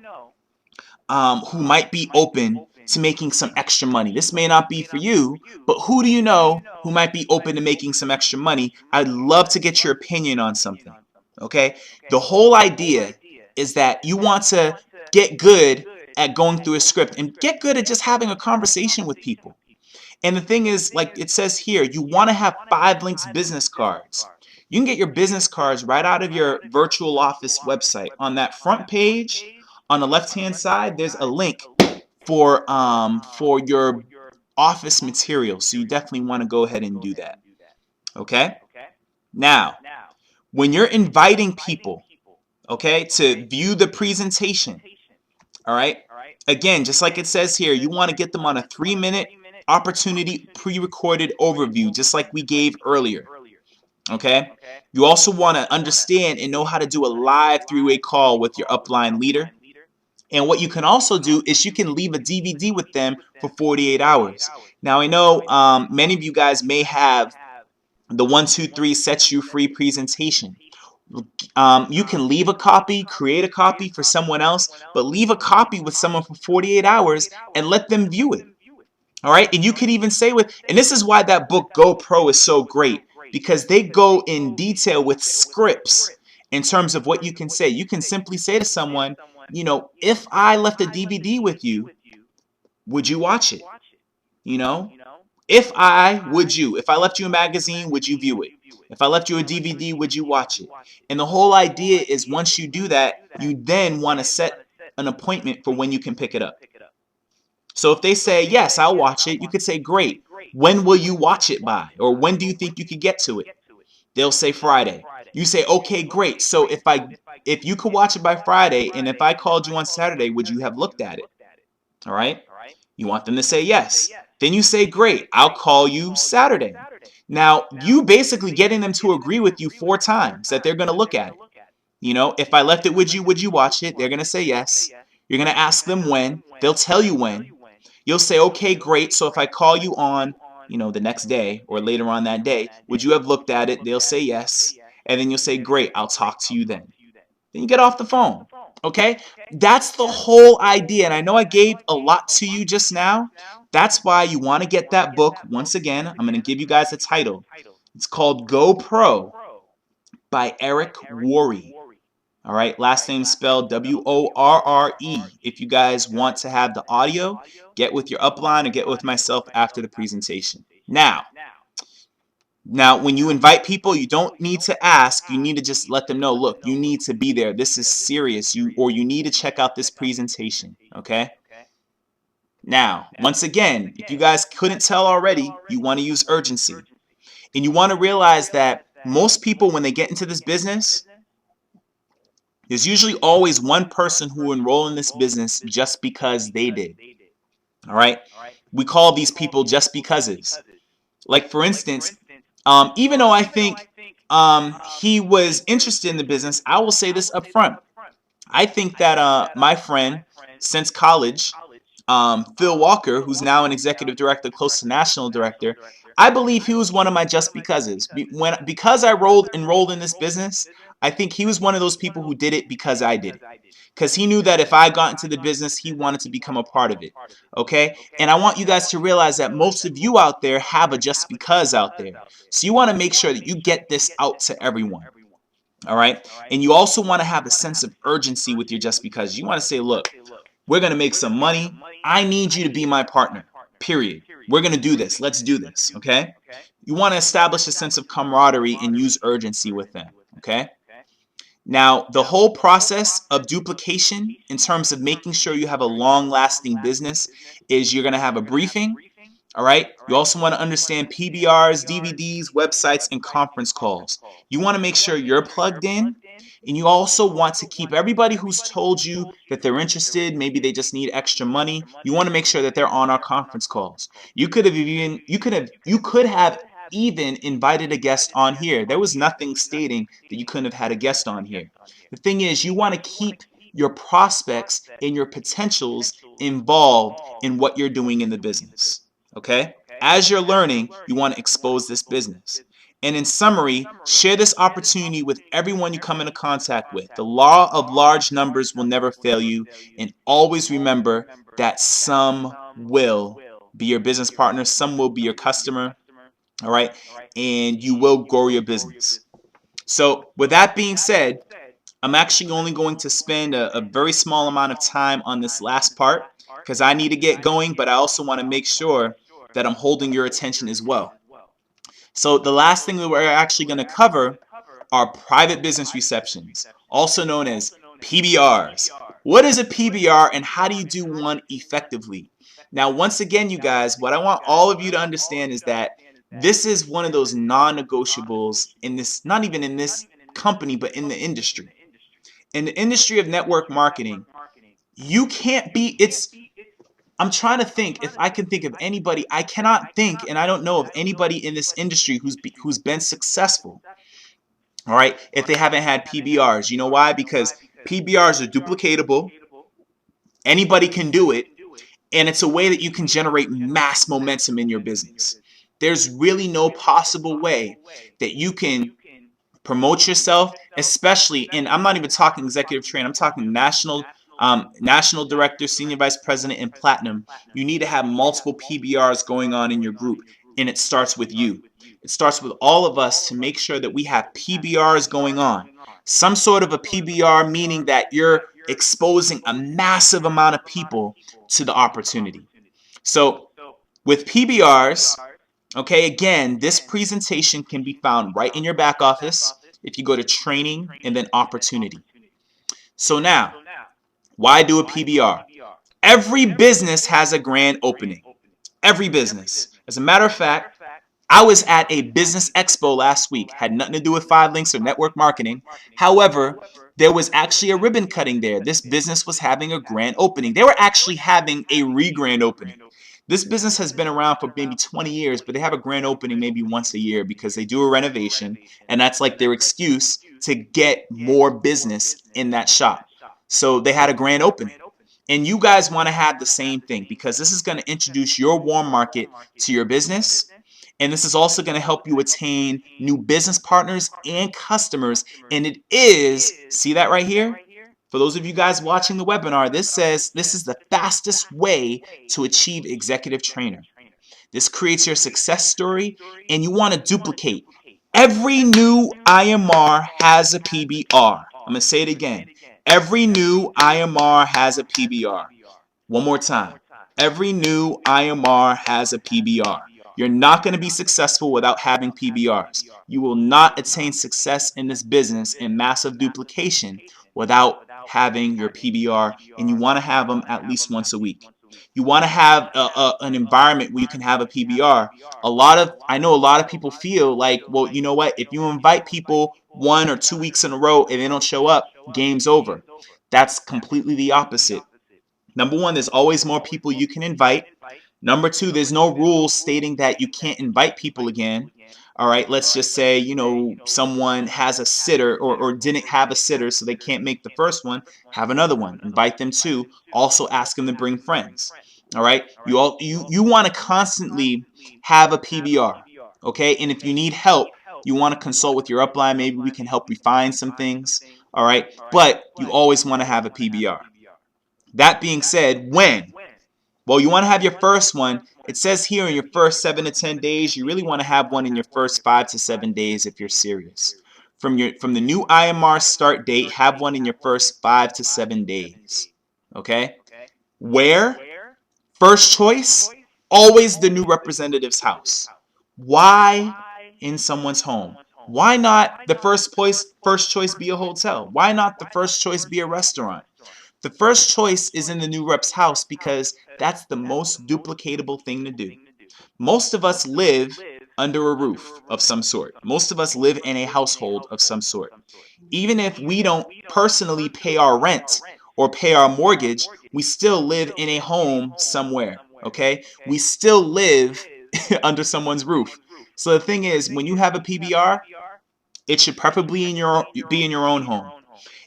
[SPEAKER 1] who might be open to making some extra money? This may not be for you, but who do you know who might be open to making some extra money? I'd love to get your opinion on something. Okay? The whole idea is that you want to get good at going through a script and get good at just having a conversation with people. And the thing is, like it says here, you want to have 5 links business cards. You can get your business cards right out of your virtual office website. On that front page, on the left-hand side, there's a link for your office material. So you definitely want to go ahead and do that. Okay? Now, when you're inviting people, okay, to view the presentation, all right, again, just like it says here, you want to get them on a 3-minute opportunity pre-recorded overview, just like we gave earlier. Okay? You also want to understand and know how to do a live three-way call with your upline leader. And what you can also do is you can leave a DVD with them for 48 hours. Now, I know many of you guys may have the 1, 2, 3 sets you free presentation. You can leave a copy, create a copy for someone else, but leave a copy with someone for 48 hours and let them view it. All right, and you could even say and this is why that book GoPro is so great, because they go in detail with scripts in terms of what you can say. You can simply say to someone, you know, if I left a DVD with you, would you watch it? You know, if I left you a magazine, would you view it? If I left you a DVD, would you watch it? And the whole idea is once you do that, you then want to set an appointment for when you can pick it up. So if they say, yes, I'll watch it, you could say, great. When will you watch it by? Or when do you think you could get to it? They'll say Friday. You say, okay, great. So if you could watch it by Friday, and if I called you on Saturday, would you have looked at it? All right? You want them to say yes. Then you say, great, I'll call you Saturday. Now, you basically getting them to agree with you 4 times that they're going to look at it. You know, if I left it with you, would you watch it? They're going to say yes. You're going to ask them when. They'll tell you when. You'll say, okay, great. So if I call you on, you know, the next day or later on that day, would you have looked at it? They'll say yes. And then you'll say, great, I'll talk to you then. Then you get off the phone. Okay? That's the whole idea. And I know I gave a lot to you just now. That's why you want to get that book. Once again, I'm going to give you guys a title. It's called GoPro by Eric Worre. All right, last name spelled W-O-R-R-E. If you guys want to have the audio, get with your upline or get with myself after the presentation. Now, when you invite people, you don't need to ask. You need to just let them know, look, you need to be there. This is serious. You need to check out this presentation, okay? Now, once again, if you guys couldn't tell already, you want to use urgency. And you want to realize that most people, when they get into this business, there's usually always one person who enroll in this business just because they did. All right? We call these people just becauses. Like, for instance, even though I think he was interested in the business, I will say this up front. I think that my friend since college, Phil Walker, who's now an executive director, close to national director, I believe he was one of my just becauses. Because I enrolled in this business, I think he was one of those people who did it because I did it. Because he knew that if I got into the business, he wanted to become a part of it. Okay? And I want you guys to realize that most of you out there have a just because out there. So you want to make sure that you get this out to everyone. All right? And you also want to have a sense of urgency with your just because. You want to say, look, we're going to make some money. I need you to be my partner. Period. We're going to do this. Let's do this. Okay? You want to establish a sense of camaraderie and use urgency with them. Okay? Now, the whole process of duplication in terms of making sure you have a long-lasting business is you're going to have a briefing. All right? You also want to understand PBRs, DVDs, websites, and conference calls. You want to make sure you're plugged in. And you also want to keep everybody who's told you that they're interested, maybe they just need extra money, you want to make sure that they're on our conference calls. You could have even invited a guest on here. There was nothing stating that you couldn't have had a guest on here. The thing is, you want to keep your prospects and your potentials involved in what you're doing in the business. Okay? As you're learning, you want to expose this business. And in summary, share this opportunity with everyone you come into contact with. The law of large numbers will never fail you. And always remember that some will be your business partner, some will be your customer. All right? And you will grow your business. So with that being said, I'm actually only going to spend a very small amount of time on this last part because I need to get going, but I also want to make sure that I'm holding your attention as well. So the last thing that we're actually going to cover are private business receptions, also known as PBRs. What is a PBR and how do you do one effectively? Now, once again, you guys, what I want all of you to understand is that this is one of those non-negotiables in this, not even in this company, but in the industry. In the industry of network marketing, you can't be, I'm trying to think if I can think of anybody. I cannot think, and I don't know of anybody in this industry who's been successful, all right, if they haven't had PBRs. You know why? Because PBRs are duplicatable. Anybody can do it. And it's a way that you can generate mass momentum in your business. There's really no possible way that you can promote yourself, especially, and I'm not even talking executive trainer, I'm talking national director, senior vice president, and platinum. You need to have multiple PBRs going on in your group, and it starts with you. It starts with all of us to make sure that we have PBRs going on. Some sort of a PBR, meaning that you're exposing a massive amount of people to the opportunity. So with PBRs, okay, again, this presentation can be found right in your back office if you go to training and then opportunity. So now, why do a PBR? Every business has a grand opening. Every business. As a matter of fact, I was at a business expo last week. Had nothing to do with 5 links or network marketing. However, there was actually a ribbon cutting there. This business was having a grand opening. They were actually having a re-grand opening. This business has been around for maybe 20 years, but they have a grand opening maybe once a year because they do a renovation, and that's like their excuse to get more business in that shop. So they had a grand opening. And you guys want to have the same thing because this is going to introduce your warm market to your business. And this is also going to help you attain new business partners and customers. And it is, see that right here? For those of you guys watching the webinar, this says this is the fastest way to achieve executive trainer. This creates your success story, and you want to duplicate. Every new IMR has a PBR. I'm going to say it again. Every new IMR has a PBR. One more time. Every new IMR has a PBR. You're not going to be successful without having PBRs. You will not attain success in this business and massive duplication without having your PBR, and you want to have them at least once a week. You want to have an environment where you can have a PBR. I know a lot of people feel like, well, you know what? If you invite people 1 or 2 weeks in a row and they don't show up, game's over. That's completely the opposite. Number 1, there's always more people you can invite. Number 2, there's no rules stating that you can't invite people again. All right, let's just say, you know, someone has a sitter or didn't have a sitter, so they can't make the first one. Have another one. Invite them too. Also ask them to bring friends. All right, you want to constantly have a PBR. Okay, and if you need help, you want to consult with your upline. Maybe we can help refine some things. All right, but you always want to have a PBR. That being said, when? Well, you want to have your first one. It says here in your first 7 to 10 days. You really want to have one in your first 5 to 7 days if you're serious. From the new IMR start date, have one in your first 5 to 7 days. Okay? Where? First choice, always the new representative's house. Why in someone's home? Why not the first choice be a hotel? Why not the first choice be a restaurant? The first choice is in the new rep's house because that's the most duplicatable thing to do. Most of us live under a roof of some sort. Most of us live in a household of some sort. Even if we don't personally pay our rent or pay our mortgage, we still live in a home somewhere, okay? We still live under someone's roof. So the thing is, when you have a PBR, it should preferably be in your own home.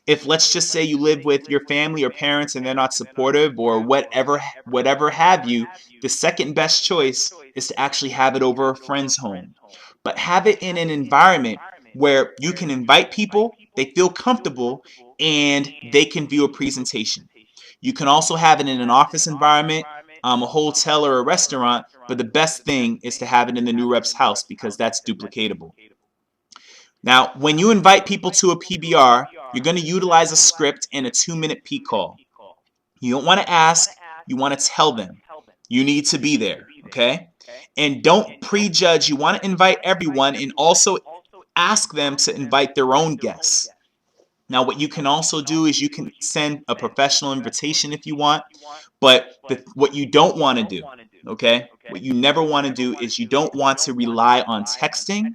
[SPEAKER 1] If, let's just say, you live with your family or parents and they're not supportive or whatever have you, the second best choice is to actually have it over a friend's home. But have it in an environment where you can invite people, they feel comfortable, and they can view a presentation. You can also have it in an office environment, a hotel or a restaurant, but the best thing is to have it in the new rep's house because that's duplicatable. Now, when you invite people to a PBR, you're going to utilize a script and a 2-minute peak call. You don't want to ask, you want to tell them. You need to be there, okay? And don't prejudge. You want to invite everyone and also ask them to invite their own guests. Now, what you can also do is you can send a professional invitation if you want, but what you don't want to do, okay, what you never want to do is you don't want to rely on texting.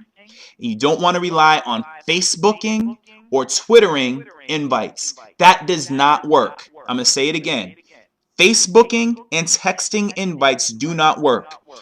[SPEAKER 1] You don't want to rely on Facebooking or Twittering invites. That does not work. I'm going to say it again. Facebooking and texting invites do not work. As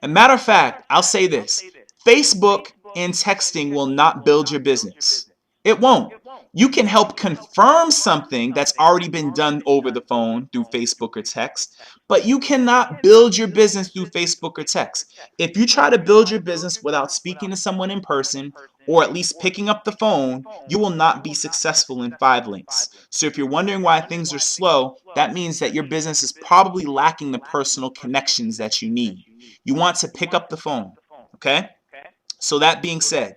[SPEAKER 1] a matter of fact, I'll say this. Facebook and texting will not build your business. It won't. You can help confirm something that's already been done over the phone through Facebook or text, but you cannot build your business through Facebook or text. If you try to build your business without speaking to someone in person or at least picking up the phone, you will not be successful in 5 links. So if you're wondering why things are slow, that means that your business is probably lacking the personal connections that you need. You want to pick up the phone, okay? So that being said,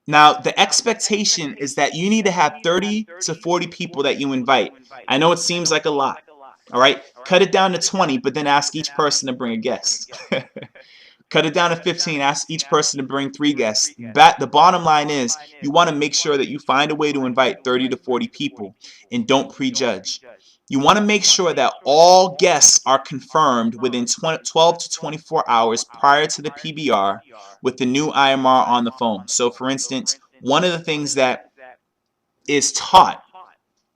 [SPEAKER 1] now the expectation is that you need to have 30 to 40 people that you invite. I know it seems like a lot, all right? Cut it down to 20, but then ask each person to bring a guest. Cut it down to 15, ask each person to bring 3 guests. The bottom line is you want to make sure that you find a way to invite 30 to 40 people and don't prejudge. You want to make sure that all guests are confirmed within 12 to 24 hours prior to the PBR with the new IMR on the phone. So for instance, one of the things that is taught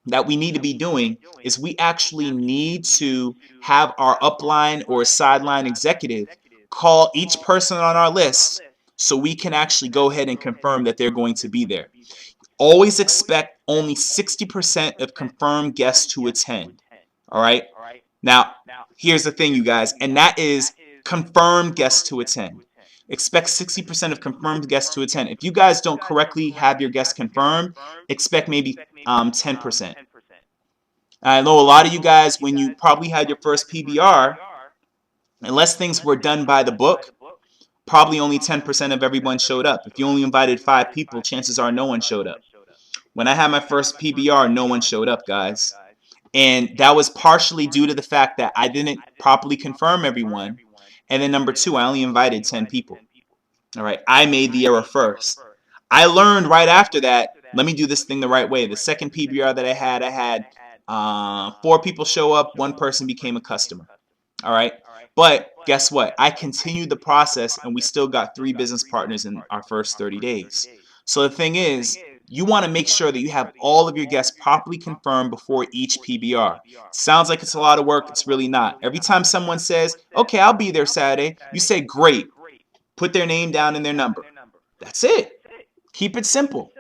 [SPEAKER 1] that we need to be doing is we actually need to have our upline or sideline executive call each person on our list so we can actually go ahead and confirm that they're going to be there. Always expect only 60% of confirmed guests to attend. All right? Now, here's the thing, you guys, and that is confirmed guests to attend. Expect 60% of confirmed guests to attend. If you guys don't correctly have your guests confirmed, expect maybe 10%. I know a lot of you guys, when you probably had your first PBR, unless things were done by the book, probably only 10% of everyone showed up. If you only invited 5 people, chances are no one showed up. When I had my first PBR, no one showed up, guys. And that was partially due to the fact that I didn't properly confirm everyone. And then number 2, I only invited 10 people. All right, I made the error first. I learned right after that, let me do this thing the right way. The second PBR that I had 4 people show up, 1 person became a customer. All right, but guess what? I continued the process and we still got 3 business partners in our first 30 days. So the thing is, you want to make sure that you have all of your guests properly confirmed before each PBR. Sounds like it's a lot of work. It's really not. Every time someone says, okay, I'll be there Saturday, you say, great. Put their name down and their number. That's it. Keep it simple.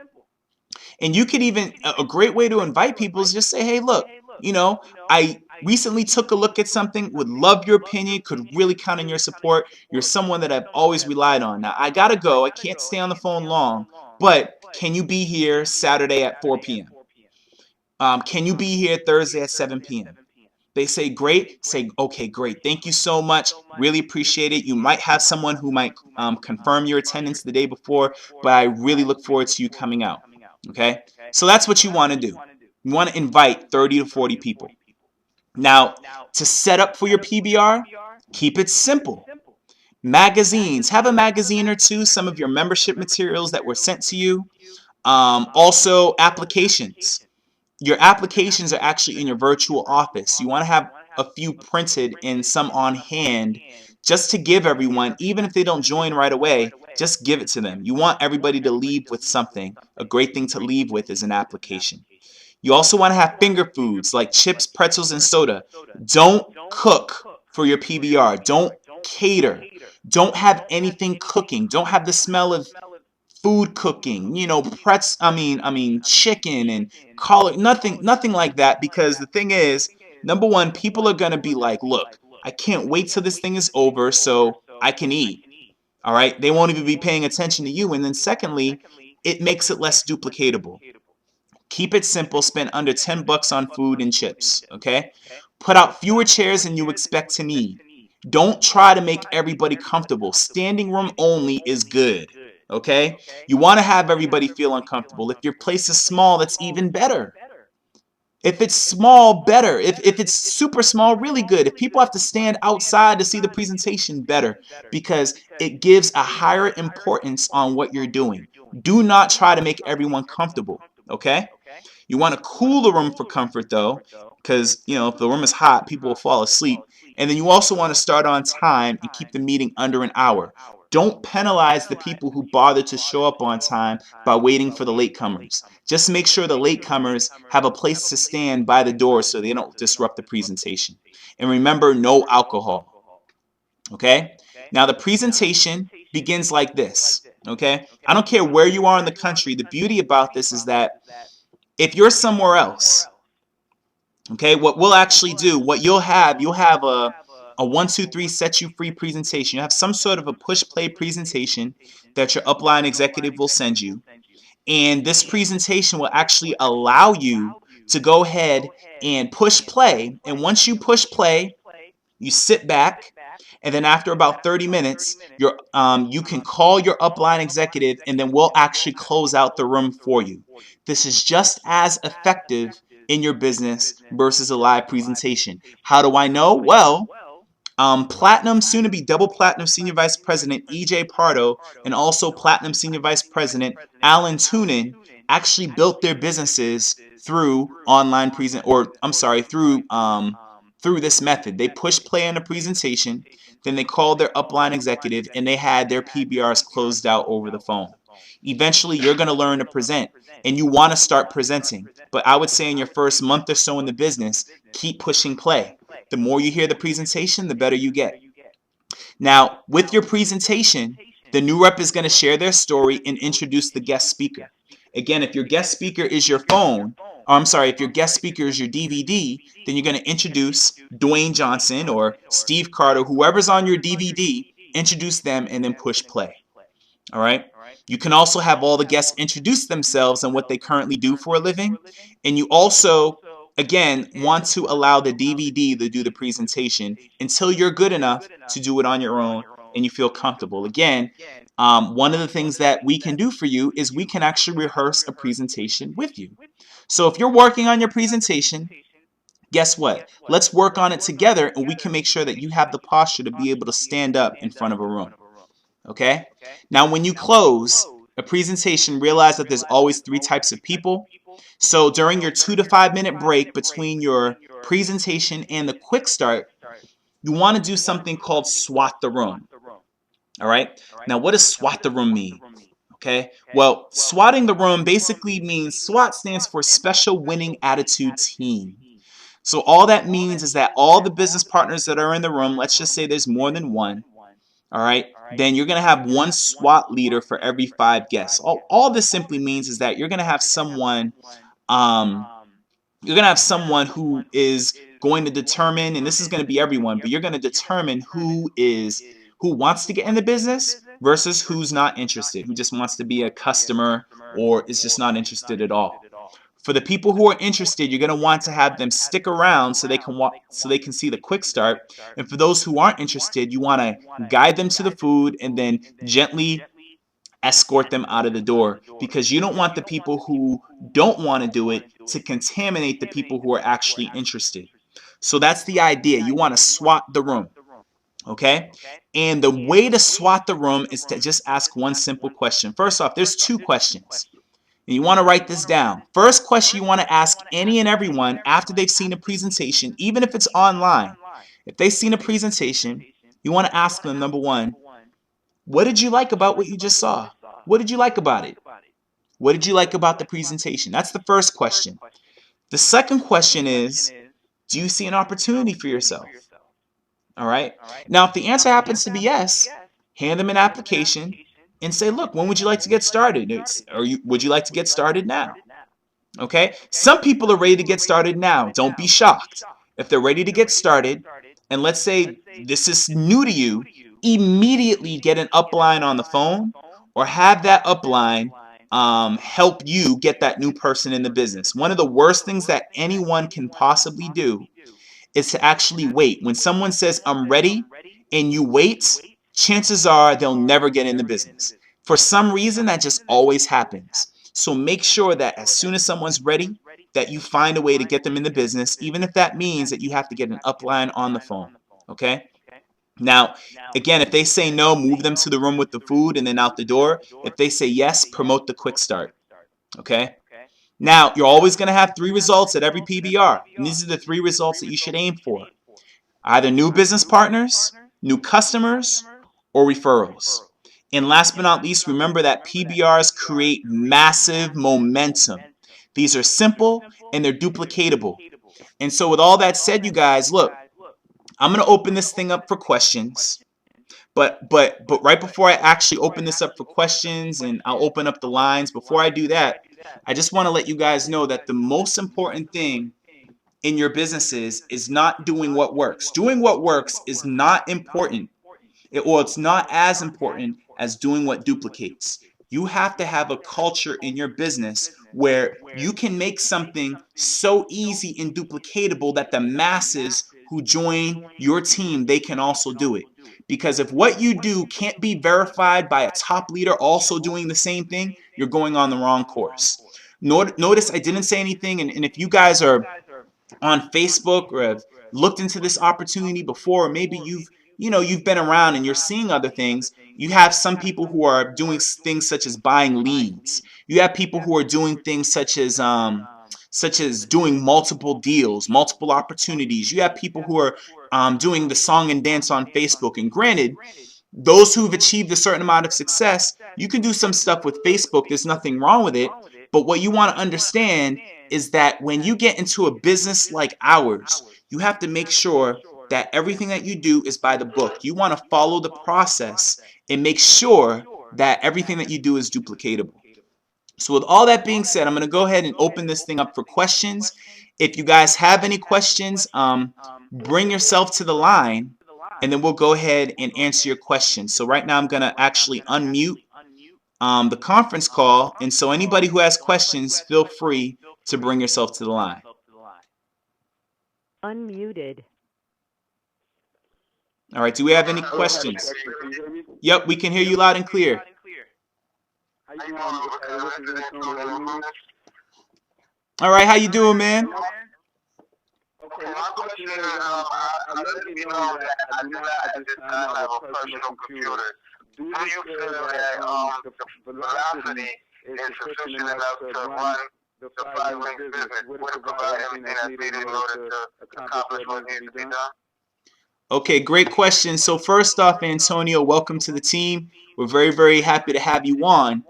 [SPEAKER 1] And you could even, a great way to invite people is just say, hey, look, you know, I recently took a look at something, would love your opinion, could really count on your support. You're someone that I've always relied on. Now, I got to go. I can't stay on the phone long, but can you be here Saturday at 4 p.m.? Can you be here Thursday at 7 p.m.? They say great, say okay, great, thank you so much, really appreciate it. You might have someone who might confirm your attendance the day before, but I really look forward to you coming out. Okay, so that's what you want to do. You want to invite 30 to 40 people. Now, to set up for your PBR, keep it simple. Magazines, have a magazine or 2, some of your membership materials that were sent to you. Also, applications. Your applications are actually in your virtual office. You want to have a few printed and some on hand just to give everyone, even if they don't join right away, just give it to them. You want everybody to leave with something. A great thing to leave with is an application. You also want to have finger foods like chips, pretzels, and soda. Don't cook for your PBR. Don't cater. Don't have anything cooking. Don't have the smell of food cooking, you know, chicken and collard, nothing like that, because the thing is, number 1, people are going to be like, look, I can't wait till this thing is over so I can eat. All right, they won't even be paying attention to you. And then secondly, it makes it less duplicatable. Keep it simple, spend under $10 on food and chips, okay? Put out fewer chairs than you expect to need. Don't try to make everybody comfortable. Standing room only is good. Okay? You want to have everybody feel uncomfortable. If your place is small, that's even better. If it's small, better. If it's super small, really good. If people have to stand outside to see the presentation, better. Because it gives a higher importance on what you're doing. Do not try to make everyone comfortable, okay? You want to cool the room for comfort though, because if the room is hot, people will fall asleep. And then you also want to start on time and keep the meeting under an hour. Don't penalize the people who bother to show up on time by waiting for the latecomers. Just make sure the latecomers have a place to stand by the door so they don't disrupt the presentation. And remember, no alcohol. Okay? Now the presentation begins like this. Okay? I don't care where you are in the country. The beauty about this is that if you're somewhere else, okay, what we'll actually do, what you'll have a 1, 2, 3 set you free presentation. You have some sort of a push play presentation that your upline executive will send you. And this presentation will actually allow you to go ahead and push play. And once you push play, you sit back, and then after about 30 minutes, you can call your upline executive, and then we'll actually close out the room for you. This is just as effective in your business versus a live presentation. How do I know? Well, Platinum, soon to be double platinum senior vice president EJ Pardo, and also platinum senior vice president Alan Tunin actually built their businesses through through this method. They pushed play on the presentation, then they called their upline executive, and they had their PBRs closed out over the phone. Eventually, you're going to learn to present, and you want to start presenting. But I would say in your first month or so in the business, keep pushing play. The more you hear the presentation, the better you get. Now, with your presentation, the new rep is going to share their story and introduce the guest speaker. Again, if your guest speaker is your phone, if your guest speaker is your DVD, then you're going to introduce Dwayne Johnson or Steve Carter, whoever's on your DVD, introduce them and then push play. All right. You can also have all the guests introduce themselves and what they currently do for a living. And you also, again, want to allow the DVD to do the presentation until you're good enough to do it on your own and you feel comfortable. Again, one of the things that we can do for you is we can actually rehearse a presentation with you. So if you're working on your presentation, guess what? Let's work on it together, and we can make sure that you have the posture to be able to stand up in front of a room. Okay? Now, when you close a presentation, realize that there's always 3 types of people. So during your 2 to 5 minute break between your presentation and the quick start, you want to do something called SWAT the room. All right? Now, what does SWAT the room mean? Okay? Well, swatting the room basically means SWAT stands for Special Winning Attitude Team. So all that means is that all the business partners that are in the room, let's just say there's more than one, all right, then you're going to have one SWAT leader for every 5 guests. All this simply means is that you're going to have someone who is going to determine, and this is going to be everyone, but you're going to determine who wants to get in the business versus who's not interested, who just wants to be a customer or is just not interested at all. For the people who are interested, you're going to want to have them stick around so they can see the quick start. And for those who aren't interested, you want to guide them to the food and then gently escort them out of the door, because you don't want the people who don't want to do it to contaminate the people who are actually interested. So that's the idea. You want to SWAT the room. Okay? And the way to SWAT the room is to just ask one simple question. First off, there's 2 questions. And you want to write this down. First question you want to ask any and everyone after they've seen a presentation, even if it's online. If they've seen a presentation, you want to ask them, number 1, what did you like about what you just saw? What did you like about it? What did you like about the presentation? That's the first question. The second question is, do you see an opportunity for yourself? All right. Now, if the answer happens to be yes, hand them an application and say, look, when would you like to get started? Would you like to get started now? Okay. Some people are ready to get started now. Don't be shocked. If they're ready to get started, and let's say this is new to you, immediately get an upline on the phone or have that upline help you get that new person in the business. One of the worst things that anyone can possibly do is to actually wait. When someone says, I'm ready, and you wait, chances are they'll never get in the business. For some reason, that just always happens. So make sure that as soon as someone's ready, that you find a way to get them in the business, even if that means that you have to get an upline on the phone. Okay? Now, again, if they say no, move them to the room with the food and then out the door. If they say yes, promote the quick start. Okay? Now, you're always going to have 3 results at every PBR. And these are the 3 results that you should aim for. Either new business partners, new customers, or referrals. And last but not least, remember that PBRs create massive momentum. These are simple and they're duplicatable. And so with all that said, you guys, look, I'm going to open this thing up for questions. But right before I actually open this up for questions and I'll open up the lines, before I do that, I just want to let you guys know that the most important thing in your businesses is not doing what works. Doing what works is not important. It's not as important as doing what duplicates. You have to have a culture in your business where you can make something so easy and duplicatable that the masses who join your team, they can also do it. Because if what you do can't be verified by a top leader also doing the same thing, you're going on the wrong course. Notice I didn't say anything, and if you guys are on Facebook or have looked into this opportunity before, or maybe you've been around and you're seeing other things. You have some people who are doing things such as buying leads. You have people who are doing things such as doing multiple deals, multiple opportunities. You have people who are doing the song and dance on Facebook. And granted, those who've achieved a certain amount of success, you can do some stuff with Facebook. There's nothing wrong with it. But what you want to understand is that when you get into a business like ours, you have to make sure that everything that you do is by the book. You want to follow the process and make sure that everything that you do is duplicatable. So with all that being said, I'm going to go ahead and open this thing up for questions. If you guys have any questions, bring yourself to the line, and then we'll go ahead and answer your questions. So right now I'm going to actually unmute the conference call, and so anybody who has questions, feel free to bring yourself to the line.
[SPEAKER 2] Unmuted.
[SPEAKER 1] All right, do we have any questions? Yep, we can hear you loud and clear. All right, how you doing, man?
[SPEAKER 3] Okay, my question is, I'm letting you know that I do not at this time have a personal computer. Do you feel that the velocity is sufficient enough to run the 5-link business? Would it provide everything that's needed in order to accomplish what needs to be done?
[SPEAKER 1] Okay, great question. So first off, Antonio, welcome to the team. We're very, very happy to have you on.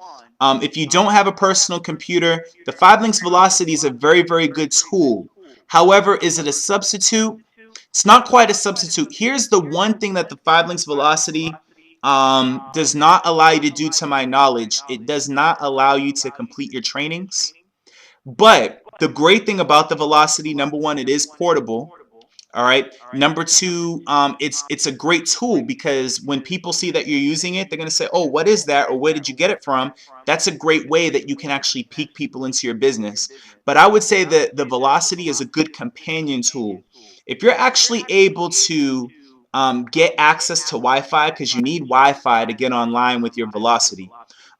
[SPEAKER 1] If you don't have a personal computer, the 5-links velocity is a very, very good tool. However, is it a substitute? It's not quite a substitute. Here's the one thing that the 5-links velocity does not allow you to do, to my knowledge. It does not allow you to complete your trainings. But the great thing about the velocity, number one, it is portable. All right. Number two, it's a great tool because when people see that you're using it, they're going to say, oh, what is that? Or where did you get it from? That's a great way that you can actually pique people into your business. But I would say that the velocity is a good companion tool. If you're actually able to get access to Wi-Fi, because you need Wi-Fi to get online with your velocity.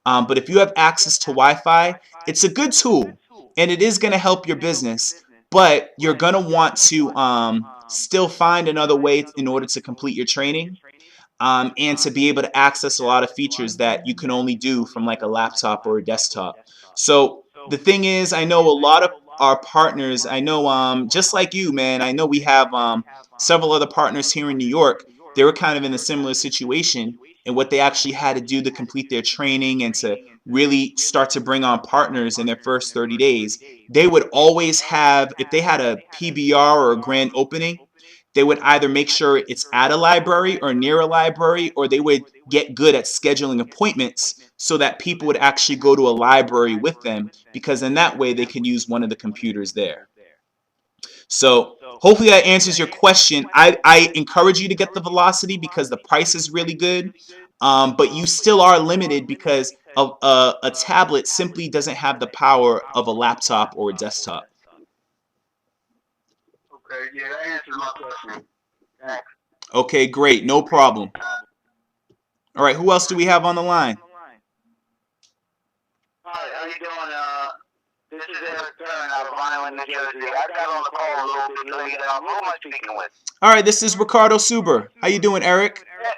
[SPEAKER 1] But if you have access to Wi-Fi, it's a good tool and it is going to help your business. But you're going to want to still find another way in order to complete your training and to be able to access a lot of features that you can only do from like a laptop or a desktop. So the thing is, I know a lot of our partners, I know just like you, man, I know we have several other partners here in New York. They were kind of in a similar situation, and what they actually had to do to complete their training and to really start to bring on partners in their first 30 days, they would always have, if they had a PBR or a grand opening, they would either make sure it's at a library or near a library, or they would get good at scheduling appointments so that people would actually go to a library with them, because in that way they can use one of the computers there. So hopefully that answers your question. I encourage you to get the velocity because the price is really good, but you still are limited because a tablet simply doesn't have the power of a laptop or a desktop.
[SPEAKER 3] Okay, yeah, that answers my question. Thanks.
[SPEAKER 1] Okay, great. No problem. All right, who else do we have on the line?
[SPEAKER 3] Hi, how you doing? This is Eric Turner out of Vinyl in New Jersey. I got on the call a little bit late. Who am I speaking with?
[SPEAKER 1] All right, this is Ricardo Suber. How you doing, Eric?
[SPEAKER 3] Hey,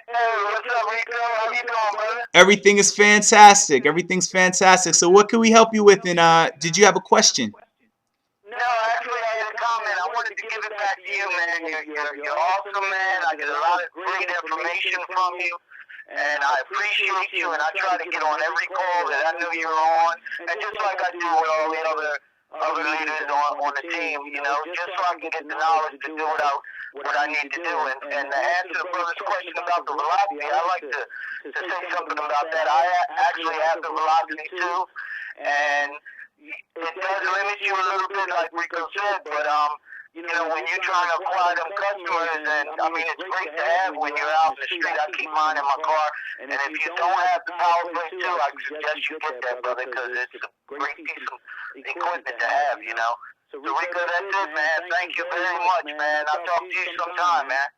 [SPEAKER 3] what's up, Rico? How you doing, brother?
[SPEAKER 1] Everything is fantastic. Everything's fantastic. So what can we help you with? And did you have a question?
[SPEAKER 3] No, actually, I had a comment. I wanted to give it back to you, man. You're awesome, man. I get a lot of great information from you, and I appreciate you. And I try to get on every call that I know you're on, and just like I do with all the other leaders on the team, you know, just so I can get the knowledge to do what I need to do. And to answer the brother's question about the velocity, I like to say something about that. I actually have the velocity too, and it does limit you a little bit, like Rico said, but you know, when you're trying to acquire them customers, and I mean, it's great to have when you're out in the street. I keep mine in my car, and if you don't have the power play too, I suggest you get that, brother, because it's a great piece of equipment to have, you know. So Rico, that's it, man. Thank you very much, man. I'll talk to you sometime, man.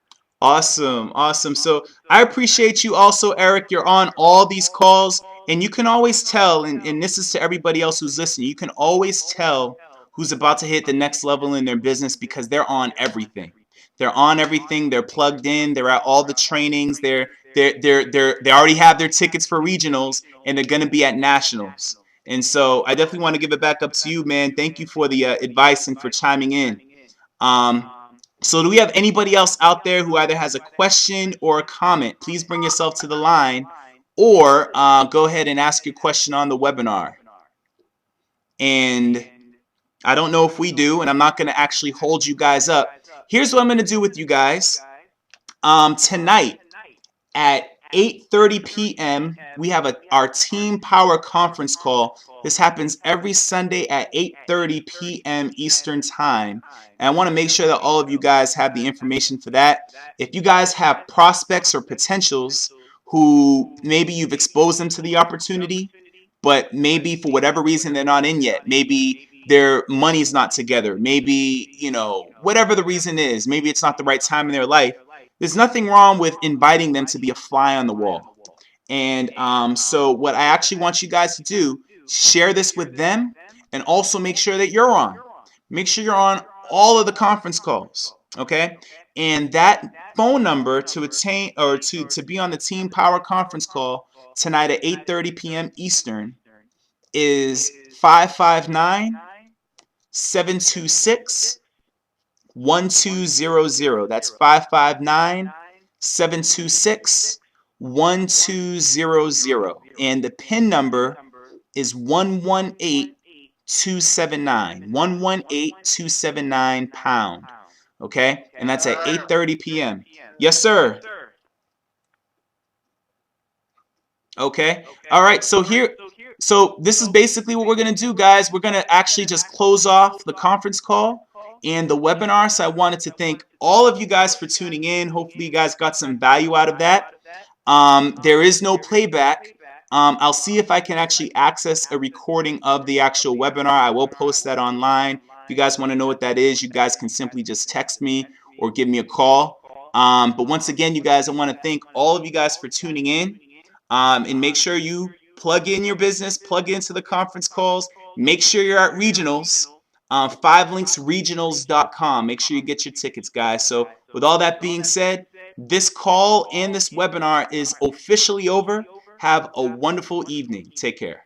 [SPEAKER 1] Awesome, awesome. So I appreciate you also, Eric. You're on all these calls, and you can always tell, and this is to everybody else who's listening, you can always tell who's about to hit the next level in their business because they're on everything. They're on everything. They're plugged in. They're at all the trainings. They already have their tickets for regionals, and they're going to be at nationals. And so I definitely want to give it back up to you, man. Thank you for the advice and for chiming in. So do we have anybody else out there who either has a question or a comment? Please bring yourself to the line, or go ahead and ask your question on the webinar. And I don't know if we do, and I'm not going to actually hold you guys up. Here's what I'm going to do with you guys. Tonight at 8:30 p.m. we have our Team Power conference call. This happens every Sunday at 8:30 p.m. Eastern Time. And I want to make sure that all of you guys have the information for that. If you guys have prospects or potentials who maybe you've exposed them to the opportunity, but maybe for whatever reason they're not in yet. Maybe their money's not together. Maybe, you know, whatever the reason is, maybe it's not the right time in their life. There's nothing wrong with inviting them to be a fly on the wall. And so what I actually want you guys to do, share this with them, and also make sure that you're on. Make sure you're on all of the conference calls, okay? And that phone number to attain or to be on the Team Power conference call tonight at 8:30 p.m. Eastern is 559-726-1200. That's 559-726-1200. And the PIN number is 118279. 118279 pound. Okay? And that's at 8:30 p.m. Yes, sir. Okay. All right. So this is basically what we're going to do, guys. We're going to actually just close off the conference call and the webinar. So I wanted to thank all of you guys for tuning in. Hopefully you guys got some value out of that. There is no playback. I'll see if I can actually access a recording of the actual webinar. I will post that online. If you guys want to know what that is, you guys can simply just text me or give me a call. But once again, you guys, I want to thank all of you guys for tuning in. And make sure you plug in your business, plug into the conference calls. Make sure you're at regionals, 5linksregionals.com. Make sure you get your tickets, guys. So with all that being said, this call and this webinar is officially over. Have a wonderful evening. Take care.